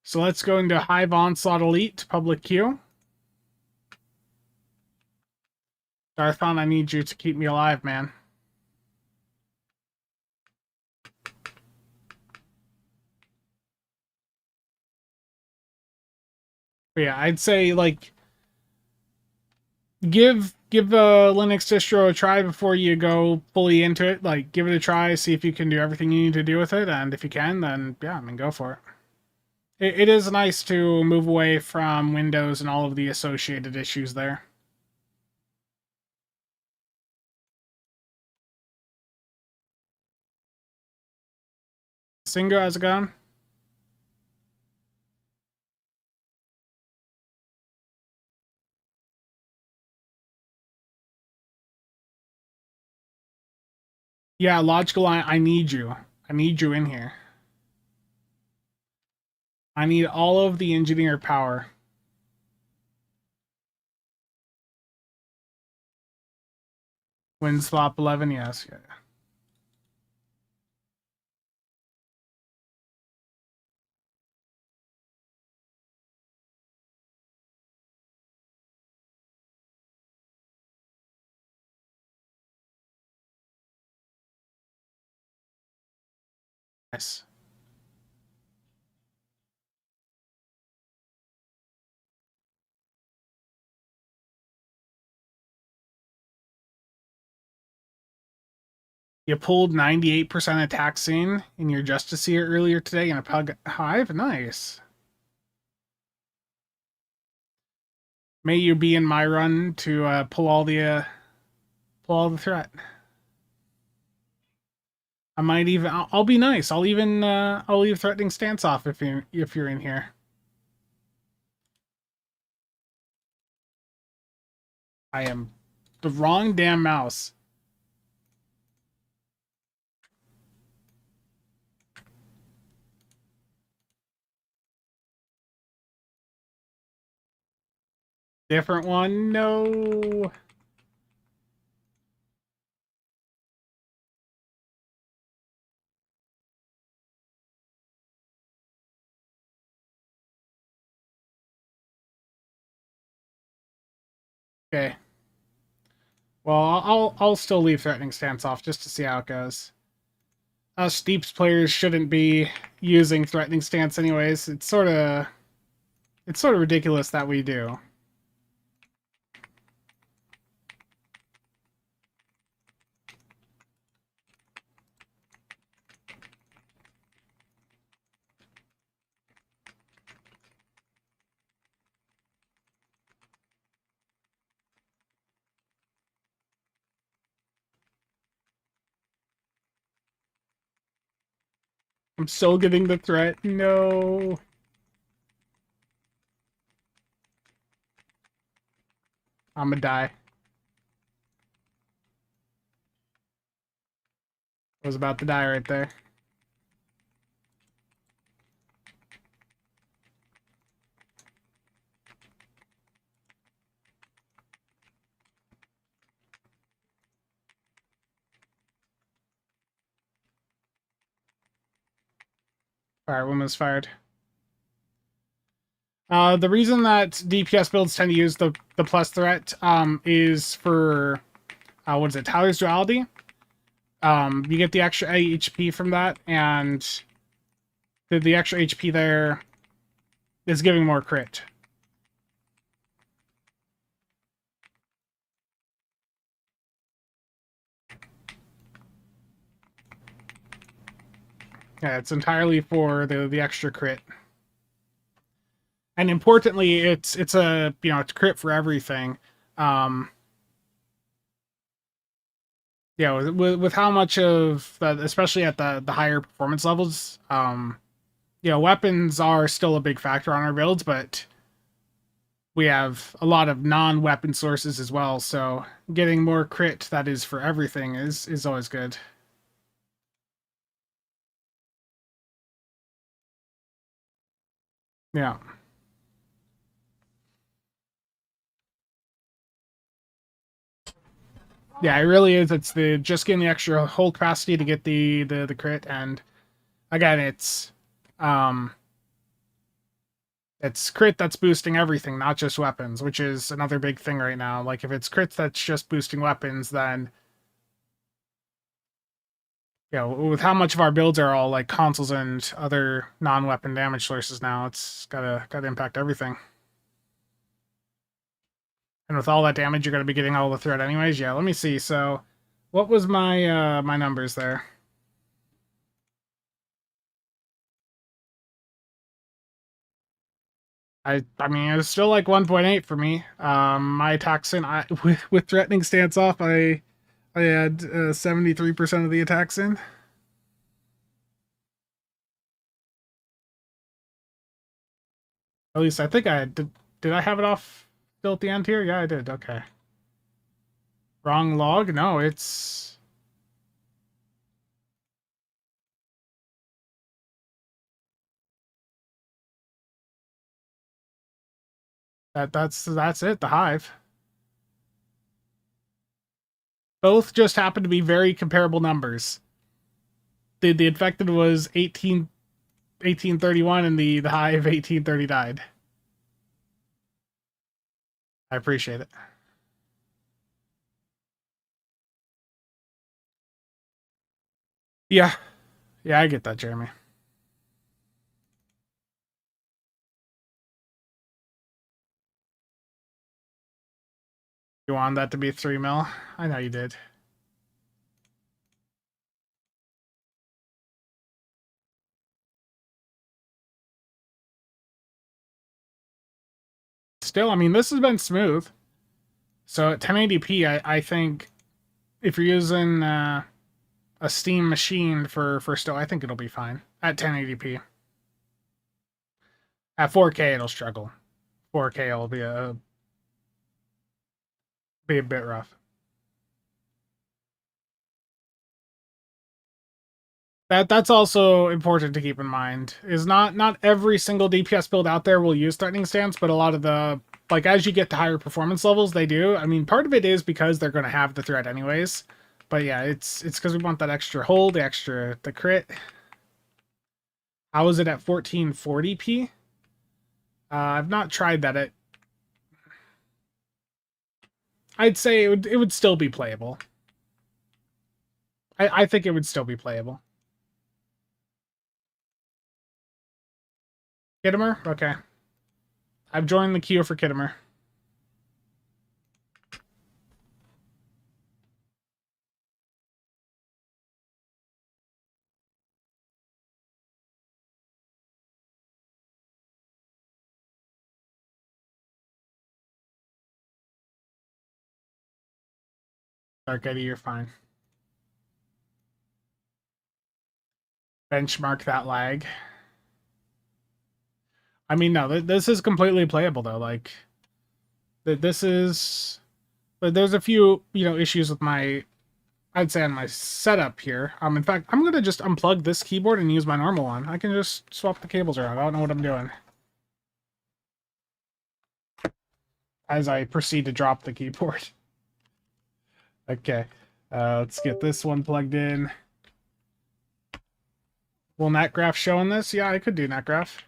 So let's go into Hive Onslaught Elite public queue. Darthon, I need you to keep me alive, man. But yeah, I'd say like give the Linux distro a try before you go fully into it. Like give it a try, see if you can do everything you need to do with it, and if you can, then yeah, I mean go for it. It is nice to move away from Windows and all of the associated issues there. Singo, how's it going? Yeah, Logical, I need you. I need you in here. I need all of the engineer power. Winslop 11, yes. Yeah. Nice. You pulled 98% attack scene in your Justiceer earlier today in a Pug Hive? Nice. May you be in my run to pull all the threat. I might even I'll be nice. I'll even I'll leave threatening stance off if you're in here. I am the wrong damn mouse. Different one? No. Okay. Well, I'll still leave threatening stance off just to see how it goes. Us Deeps players shouldn't be using threatening stance anyways. It's sort of ridiculous that we do. I'm still getting the threat. No. I'm gonna die. I was about to die right there. Fire woman's fired. The reason that DPS builds tend to use the plus threat is for what is it, Tyler's Duality. You get the extra HP from that, and the extra HP there is giving more crit. Yeah, it's entirely for the extra crit. And importantly, it's a it's crit for everything. Um, with how much of that, especially at the higher performance levels, weapons are still a big factor on our builds, but we have a lot of non-weapon sources as well. So getting more crit that is for everything is always good. Yeah. Yeah, it really is. It's the just getting the extra hold capacity to get the crit, and again, um it's crit that's boosting everything, not just weapons, which is another big thing right now. Like if it's crit that's just boosting weapons, then with how much of our builds are all like consoles and other non-weapon damage sources now, it's gotta impact everything. And with all that damage, you're gonna be getting all the threat anyways. Yeah, let me see. So, what was my numbers there? I mean it was still like 1.8 for me. My attacks in with threatening stance off, I had 73% of the attacks in. At least I think I did. Did I have it off still at the end here? Yeah, I did. Okay. Wrong log? No, it's that's it. The hive. Both just happen to be very comparable numbers. The infected was 1831 and the hive 1830 died. I appreciate it. Yeah. Yeah, I get that, Jeremy. You wanted that to be 3 mil? I know you did. Still, I mean, this has been smooth. So at 1080p, I think if you're using a Steam machine for STO, I think it'll be fine at 1080p. At 4K, it'll struggle. 4K will be a bit rough. That's also important to keep in mind. Is not every single DPS build out there will use threatening stance, but a lot of the like as you get to higher performance levels, they do. I mean, part of it is because they're going to have the threat anyways. But yeah, it's because we want that extra hold, the crit. How is it at 1440p? I've not tried that. I'd say it would still be playable. I think it would still be playable. Kittimer? Okay. I've joined the queue for Kittimer. Dark Eddie, you're fine. Benchmark that lag. I mean, no, this is completely playable though. Like, this is. But there's a few, issues with I'd say on my setup here. In fact, I'm gonna just unplug this keyboard and use my normal one. I can just swap the cables around. I don't know what I'm doing. As I proceed to drop the keyboard. Okay, let's get this one plugged in. Will NatGraph show in this? Yeah, I could do NatGraph.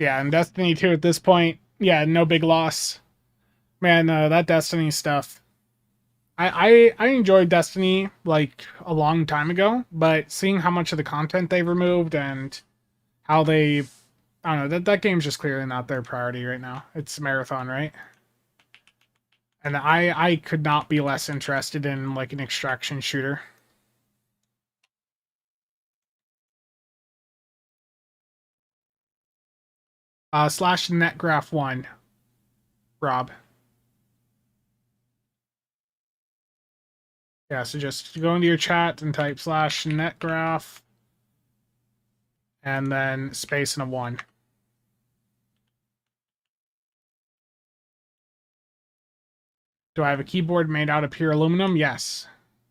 Yeah, and Destiny 2 at this point, yeah, no big loss. Man, that Destiny stuff. I enjoyed Destiny like a long time ago, but seeing how much of the content they've removed and how they, I don't know, that game's just clearly not their priority right now. It's Marathon, right? And I could not be less interested in like an extraction shooter. Slash netgraph1, Rob. Yeah, so just go into your chat and type slash netgraph and then space and a 1. Do I have a keyboard made out of pure aluminum? Yes.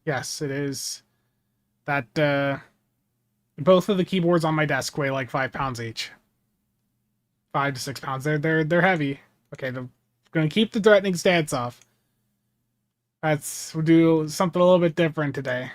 Yes, it is. That both of the keyboards on my desk weigh like 5 pounds each. 5 to 6 pounds. They're heavy. Okay, I'm gonna keep the threatening stance off. We'll do something a little bit different today.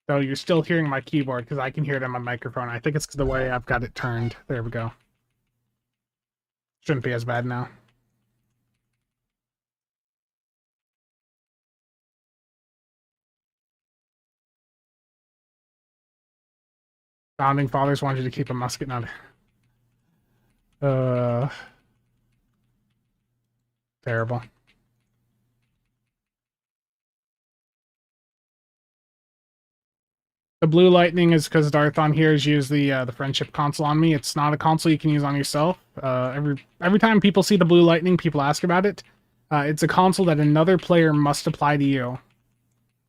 So you're still hearing my keyboard because I can hear it on my microphone. I think it's the way I've got it turned. There we go. Shouldn't be as bad now. Founding fathers wanted you to keep a musket, not terrible. The blue lightning is because Darthon here has used the friendship console on me. It's not a console you can use on yourself. Every time people see the blue lightning, people ask about it. It's a console that another player must apply to you.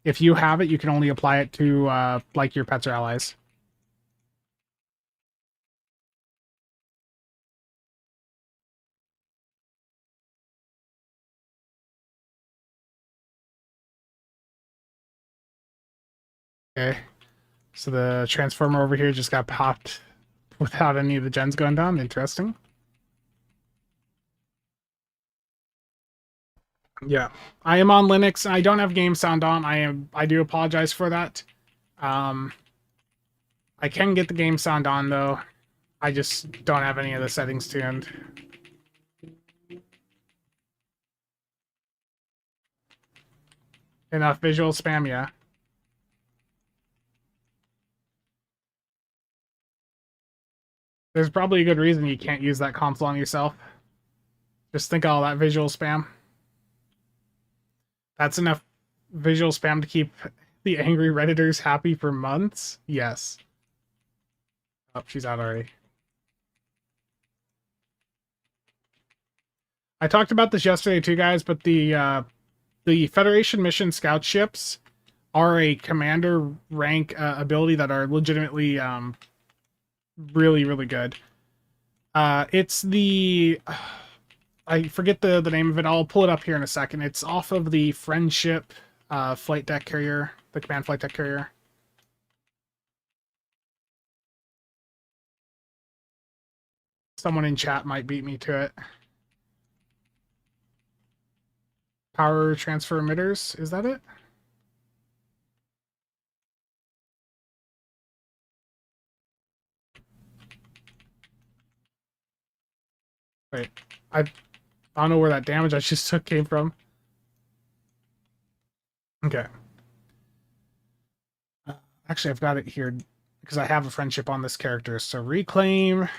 If you have it, you can only apply it to like your pets or allies. Okay. So the transformer over here just got popped without any of the gens going down. Interesting. Yeah. I am on Linux. I don't have game sound on. I do apologize for that. I can get the game sound on though. I just don't have any of the settings tuned. Enough visual spam, yeah. There's probably a good reason you can't use that console on yourself. Just think of all that visual spam. That's enough visual spam to keep the angry Redditors happy for months? Yes. Oh, she's out already. I talked about this yesterday too, guys, but the Federation mission scout ships are a commander rank ability that are legitimately really, really good. It's the... I forget the name of it. I'll pull it up here in a second. It's off of the Friendship flight deck carrier, the command flight deck carrier. Someone in chat might beat me to it. Power transfer emitters, is that it? Wait, I don't know where that damage I just took came from. Okay. Actually, I've got it here because I have a friendship on this character. So reclaim.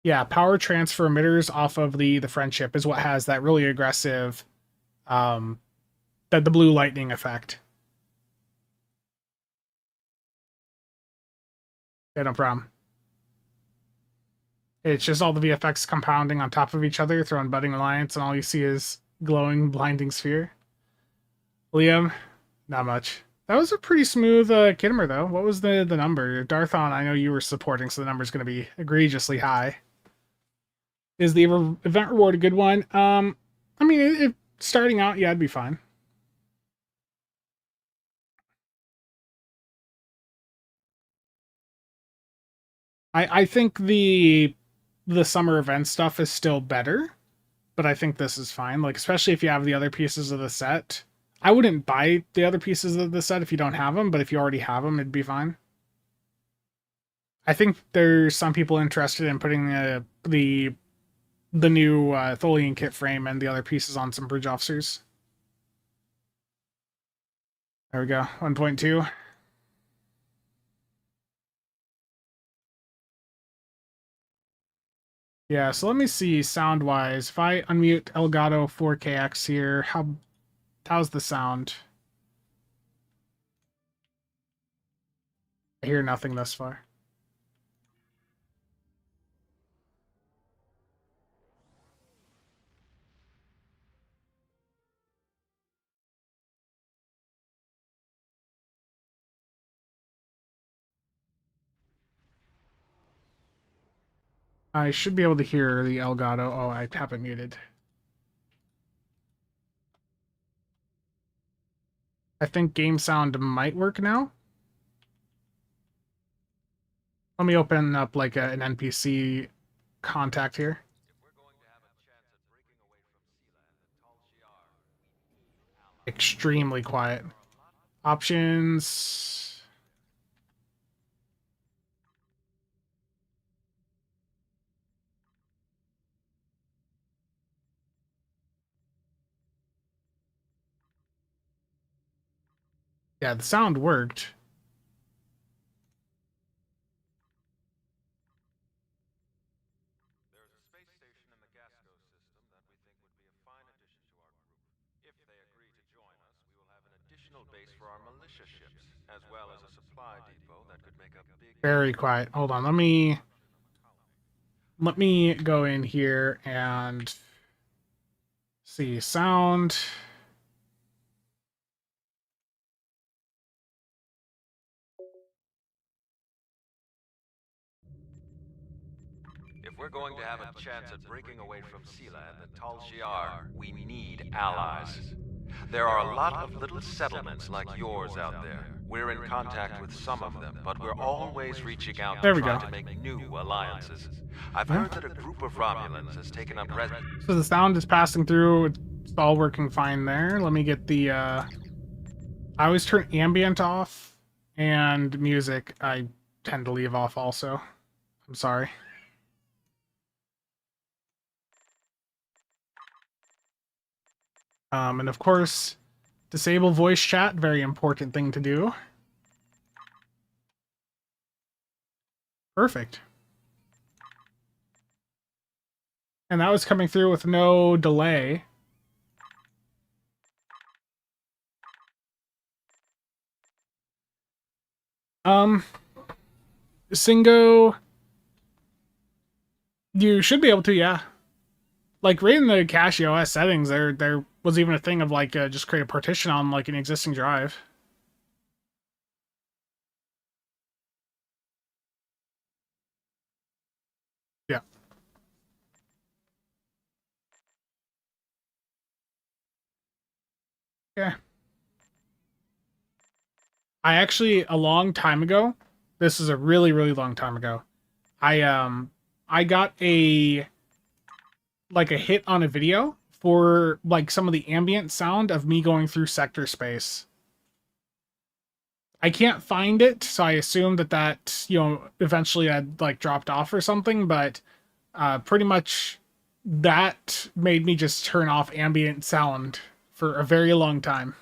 Yeah, power transfer emitters off of the friendship is what has that really aggressive, the blue lightning effect. Yeah, no problem. It's just all the VFX compounding on top of each other, throwing Budding Alliance, and all you see is glowing, blinding sphere. Liam, not much. That was a pretty smooth Kittimer, though. What was the number? Darthon, I know you were supporting, so the number's going to be egregiously high. Is the event reward a good one? I mean, starting out, yeah, it'd be fine. I think the summer event stuff is still better, but I think this is fine. Like, especially if you have the other pieces of the set. I wouldn't buy the other pieces of the set if you don't have them, but if you already have them, it'd be fine. I think there's some people interested in putting the new Tholian kit frame and the other pieces on some bridge officers. There we go, 1.2. Yeah, so let me see sound-wise. If I unmute Elgato 4KX here, how's the sound? I hear nothing thus far. I should be able to hear the Elgato. Oh, I have it muted. I think game sound might work now. Let me open up like an NPC contact here. Extremely quiet. Options. Yeah, the sound worked. There's a space station in the CasualSAB system that we think would be a fine addition to our group. If they agree to join us, we will have an additional base for our militia ships, as well as a supply depot that could make a big... Very quiet. Hold on, let me go in here and see sound. If we're going to have a chance at breaking away from Sealand and Tal Shiar, we need allies. There are a lot of little settlements like yours out there. We're in contact with some of them, but we're always reaching out to try to make new alliances. I've heard that a group of Romulans has taken up residence. So the sound is passing through. It's all working fine there. Let me get the... I always turn ambient off, and music I tend to leave off also. I'm sorry. And of course, disable voice chat, very important thing to do. Perfect. And that was coming through with no delay. Singo, you should be able to, yeah. Like right in the CachyOS settings, there was even a thing of like just create a partition on like an existing drive. Yeah. Yeah. I actually a long time ago, this is a really really long time ago. I got a hit on a video for like some of the ambient sound of me going through sector space. I can't find it, so I assumed that eventually I'd like dropped off or something, but pretty much that made me just turn off ambient sound for a very long time.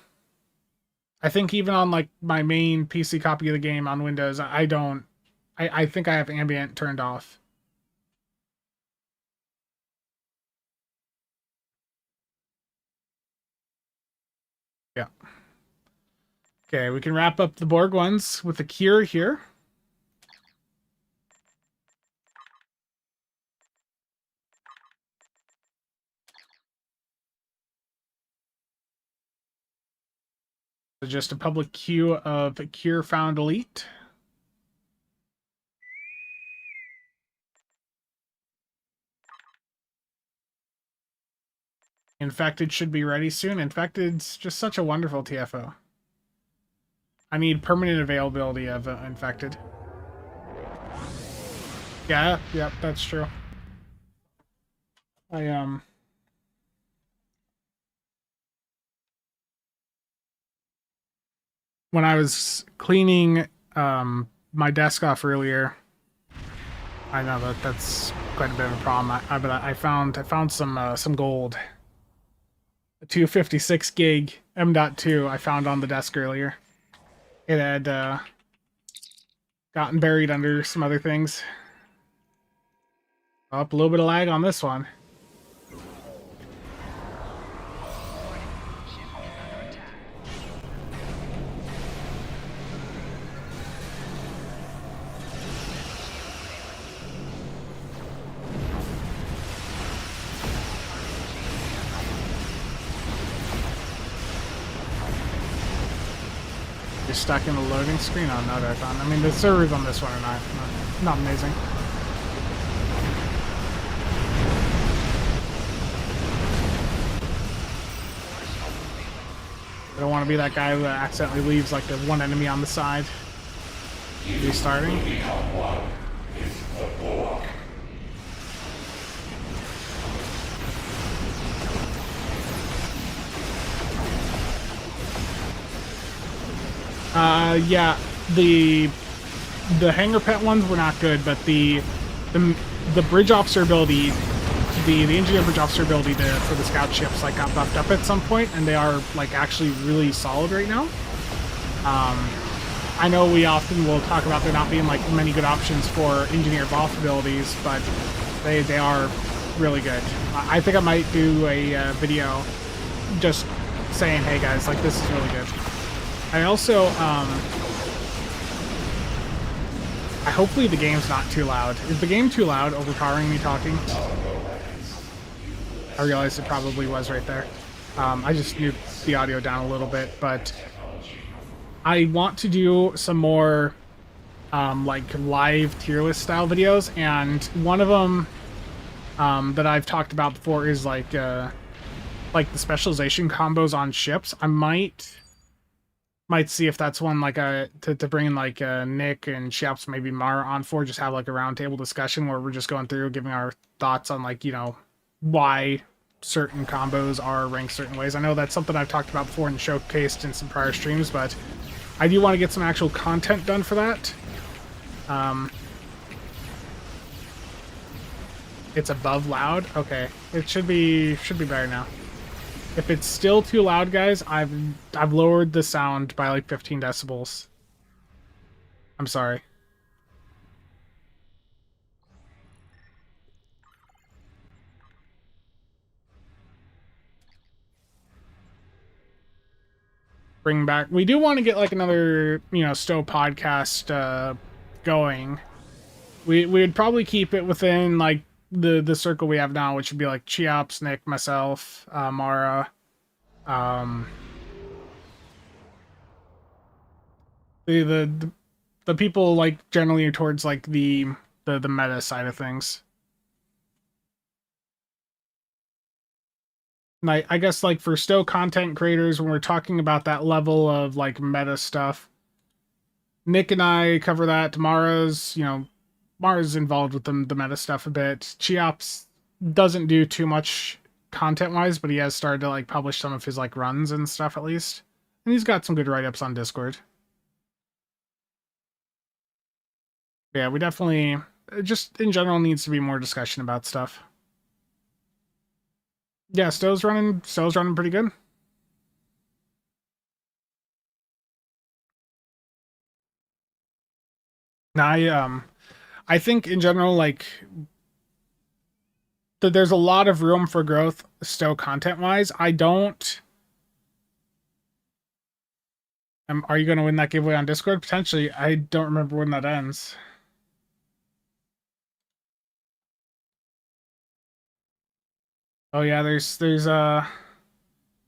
I think even on like my main PC copy of the game on Windows, I think I have ambient turned off. Yeah. Okay, we can wrap up the Borg ones with a cure here. So just a public queue of cure found elite. Infected should be ready soon. Infected's just such a wonderful TFO. I need permanent availability of Infected. Yeah, yep, that's true. I when I was cleaning my desk off earlier, I know that that's quite a bit of a problem. But I found some gold. A 256 gig M.2 I found on the desk earlier. It had gotten buried under some other things. Up a little bit of lag on this one. You're stuck in the loading screen on no Darthon. I mean, the servers on this one are not amazing. I don't want to be that guy who accidentally leaves like the one enemy on the side. Restarting. Yeah, the hangar pet ones were not good, but the bridge officer ability, the engineer bridge officer ability for the scout ships like got buffed up at some point, and they are like actually really solid right now. I know we often will talk about there not being like many good options for engineer buff abilities, but they are really good. I think I might do a video just saying, hey guys, like this is really good. I also, hopefully the game's not too loud. Is the game too loud, overpowering me talking? I realized it probably was right there. I just moved the audio down a little bit, but I want to do some more, like live tier list style videos, and one of them, that I've talked about before is like the specialization combos on ships. I might see if that's one like to bring in like Nick and Sheps, maybe Mara on for, just have like a roundtable discussion where we're just going through giving our thoughts on like, you know, why certain combos are ranked certain ways. I know that's something I've talked about before and showcased in some prior streams, but I do want to get some actual content done for that. It's above loud. Okay, it should be better now. If it's still too loud, guys, I've lowered the sound by like 15 decibels. I'm sorry. Bring back. We do want to get like another, you know, STO podcast going. We would probably keep it within like the circle we have now, which would be like Cheops, Nick, myself, Mara, um, the people like generally towards like the meta side of things. And I guess like for STO content creators, when we're talking about that level of like meta stuff, Nick and I cover that. Tomorrow's, you know, Mara's involved with the meta stuff a bit. Cheops doesn't do too much content wise, but he has started to like publish some of his like runs and stuff at least. And he's got some good write-ups on Discord. Yeah, we definitely just in general needs to be more discussion about stuff. Yeah, STO's running pretty good. Now I think in general like there's a lot of room for growth STO content wise. I don't are you going to win that giveaway on Discord? Potentially. I don't remember when that ends. Oh yeah, there's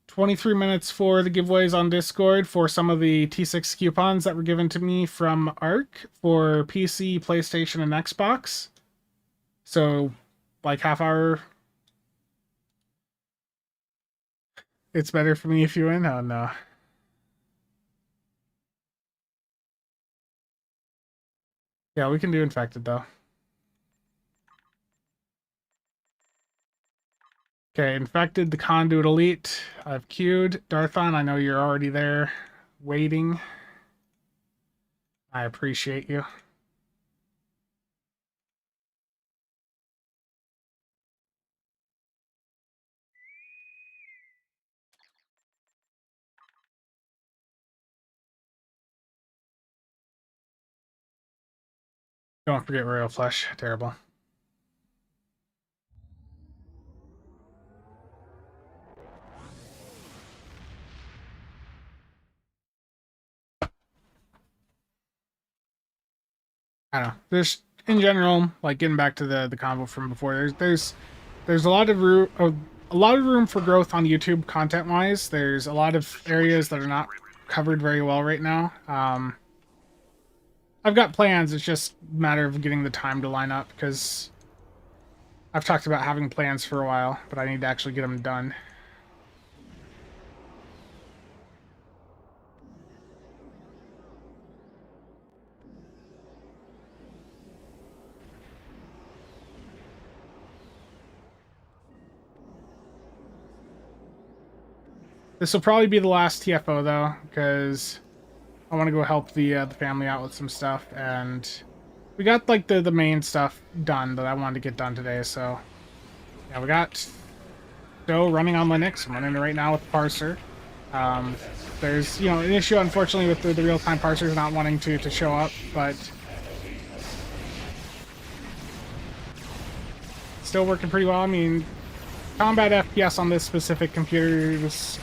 23 minutes for the giveaways on Discord for some of the T6 coupons that were given to me from Arc for PC, PlayStation, and Xbox. So like half hour. It's better for me if you win. Oh no. Yeah, we can do infected though. Okay, infected the conduit elite. I've queued. Darthon, I know you're already there waiting. I appreciate you. Don't forget Royal Flush. Terrible. I don't know. There's in general, like getting back to the combo from before. There's a lot of room for growth on YouTube content wise. There's a lot of areas that are not covered very well right now. I've got plans. It's just a matter of getting the time to line up because I've talked about having plans for a while, but I need to actually get them done. This will probably be the last TFO though, because I want to go help the family out with some stuff, and we got like the main stuff done that I wanted to get done today. So yeah, we got STO running on Linux. I'm running it right now with the parser. There's an issue unfortunately with the real-time parsers not wanting to show up, but still working pretty well. I mean, combat FPS on this specific computer is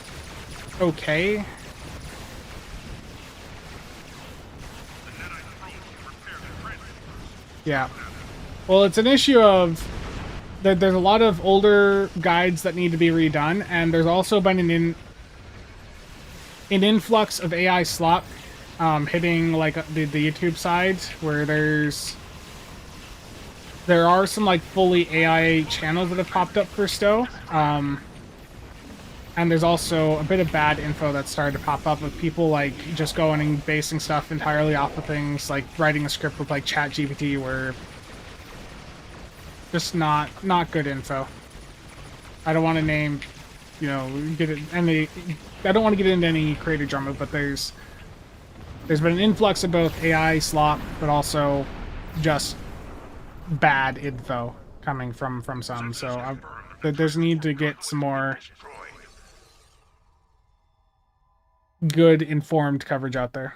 okay. Yeah. Well, it's an issue of there's a lot of older guides that need to be redone, and there's also been an influx of AI slop hitting like the YouTube side, where there are some like fully AI channels that have popped up for STO. And there's also a bit of bad info that started to pop up of people like just going and basing stuff entirely off of things, like writing a script with like ChatGPT, where just not good info. I don't want to name, get it any. I don't want to get into any creator drama, but there's been an influx of both AI slop, but also just bad info coming from some. So there's need to get some more good informed coverage out there.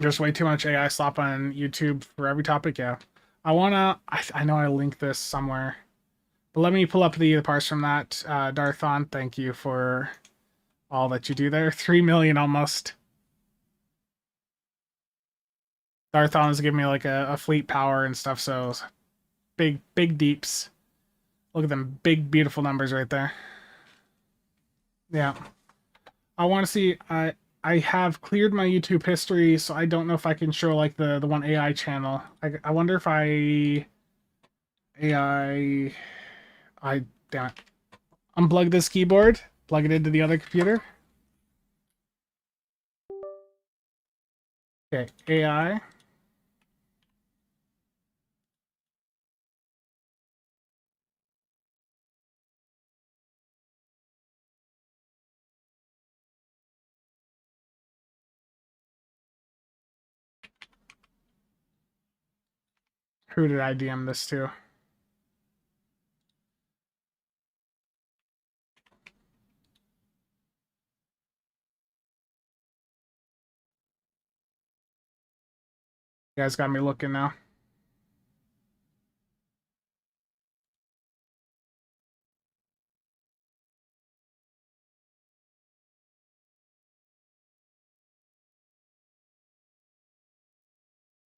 Just way too much AI slop on YouTube for every topic. Yeah, I know I linked this somewhere, but let me pull up the parse from that. Darthon, thank you for all that you do there. 3 million almost. Darthon is giving me like a fleet power and stuff, so big deeps. Look at them big beautiful numbers right there. Yeah. I want to see. I have cleared my YouTube history, so I don't know if I can show like the one AI channel. I wonder if I damn it, unplug this keyboard, plug it into the other computer. Okay, AI. Who did I DM this to? You guys got me looking now.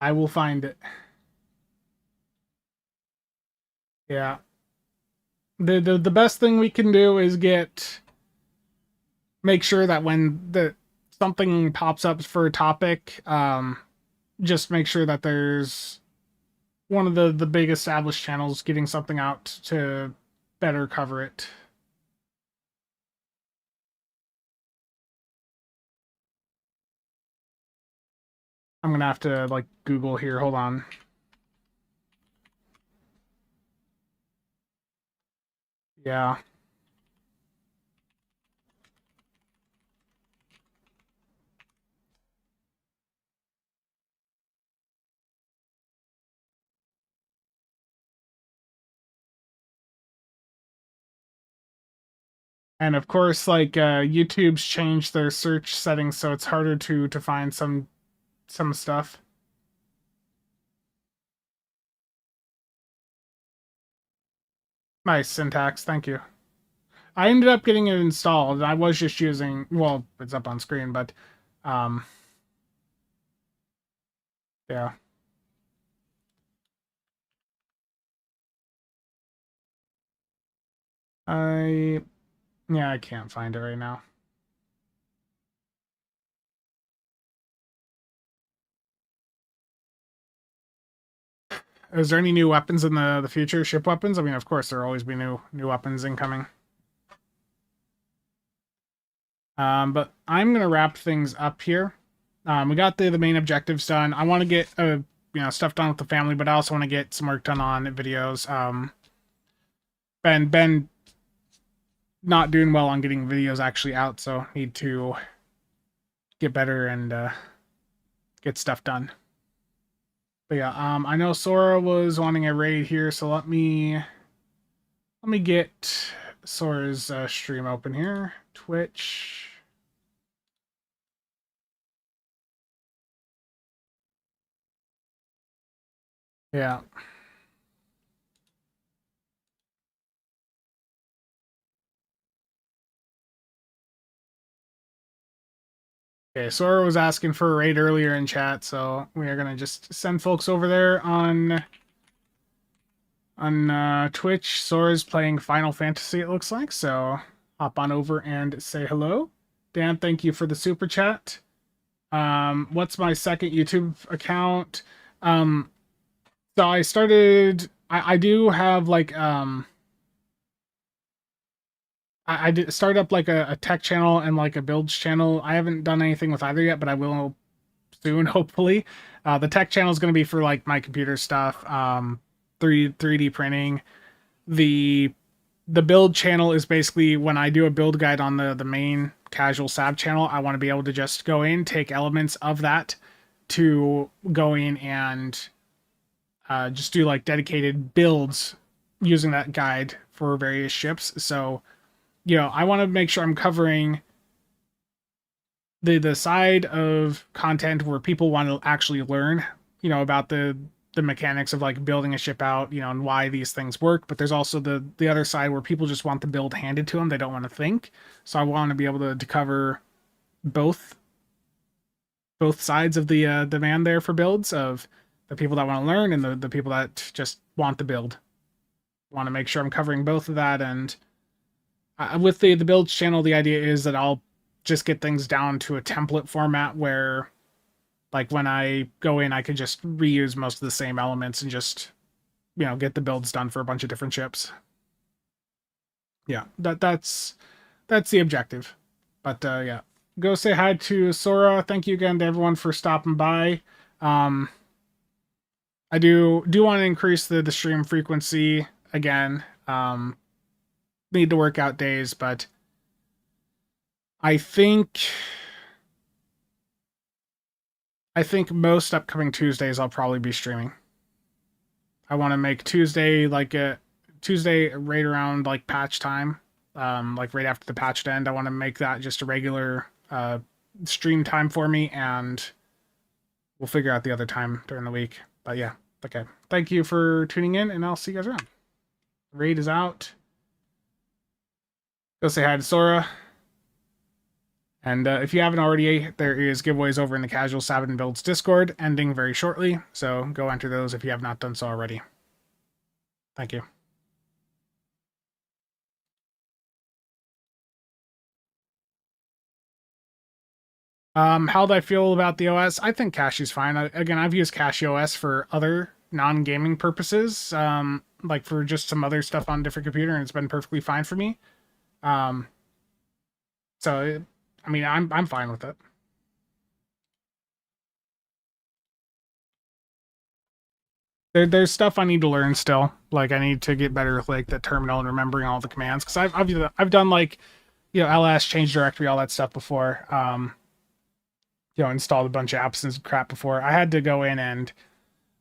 I will find it. Yeah. The best thing we can do is make sure that when something pops up for a topic, just make sure that there's one of the big established channels getting something out to better cover it. I'm gonna have to like Google here. Hold on. Yeah. And of course, like YouTube's changed their search settings, so it's harder to find some stuff. Nice syntax, thank you. I ended up getting it installed. I was just using, well, it's up on screen, but um, yeah. I yeah, I can't find it right now. Is there any new weapons in the future? Ship weapons? I mean, of course, there'll always be new weapons incoming. But I'm gonna wrap things up here. We got the main objectives done. I want to get stuff done with the family, but I also want to get some work done on videos. Ben not doing well on getting videos actually out, so need to get better and get stuff done. But yeah, I know Sora was wanting a raid here, so let me get Sora's stream open here. Twitch. Yeah. Okay, Sora was asking for a raid earlier in chat, so we are gonna just send folks over there on Twitch. Sora's playing Final Fantasy, it looks like, so hop on over and say hello. Dan, thank you for the super chat. What's my second YouTube account? So I started. I do have like I did start up like a tech channel and like a builds channel. I haven't done anything with either yet, but I will soon, hopefully. The tech channel is going to be for like my computer stuff, 3D printing. The the build channel is basically when I do a build guide on the main CasualSAB channel. I want to be able to just go in, take elements of that to go in and just do like dedicated builds using that guide for various ships. So, I want to make sure I'm covering the side of content where people want to actually learn, about the mechanics of like building a ship out, and why these things work. But there's also the other side where people just want the build handed to them. They don't want to think. So I want to be able to cover both sides of the demand there for builds of the people that want to learn and the people that just want the build. Want to make sure I'm covering both of that. And with the builds channel, the idea is that I'll just get things down to a template format where, like, when I go in, I can just reuse most of the same elements and just, get the builds done for a bunch of different ships. Yeah, that's the objective. But yeah, go say hi to Sora. Thank you again to everyone for stopping by. Um, I do want to increase the stream frequency again. Need to work out days, but I think most upcoming Tuesdays I'll probably be streaming. I want to make Tuesday like a Tuesday right around like patch time, like right after the patch end. I want to make that just a regular stream time for me, and we'll figure out the other time during the week. But yeah, okay. Thank you for tuning in, and I'll see you guys around. Raid is out. Go say hi to Sora. And if you haven't already, there is giveaways over in the CasualSAB and Builds Discord, ending very shortly. So go enter those if you have not done so already. Thank you. How do I feel about the OS? I think Cachy's fine. Again, I've used CachyOS for other non-gaming purposes, like for just some other stuff on a different computer, and it's been perfectly fine for me. Um, so, I mean, I'm fine with it. There's stuff I need to learn still. Like I need to get better with like the terminal and remembering all the commands because I've done like ls change directory all that stuff before. Installed a bunch of apps and crap before. I had to go in and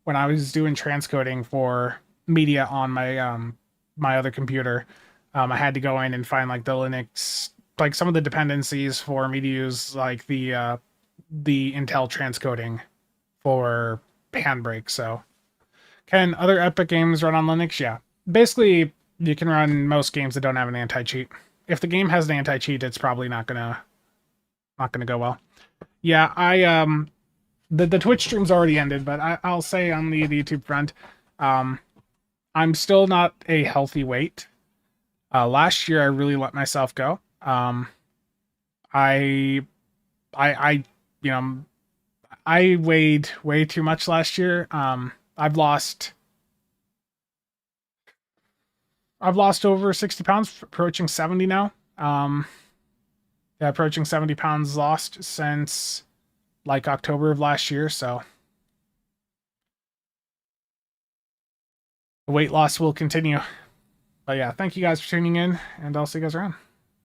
when I was doing transcoding for media on my other computer, I had to go in and find like the Linux, like some of the dependencies for me to use, like the Intel transcoding for Handbrake. So, can other Epic games run on Linux? Yeah, basically you can run most games that don't have an anti-cheat. If the game has an anti-cheat, it's probably not gonna go well. Yeah, the Twitch stream's already ended, but I'll say on the YouTube front, um, I'm still not a healthy weight. Last year I really let myself go. I I you know I weighed way too much last year. I've lost over 60 pounds, approaching 70 now. Yeah, approaching 70 pounds lost since like October of last year. So the weight loss will continue. But yeah, thank you guys for tuning in, and I'll see you guys around.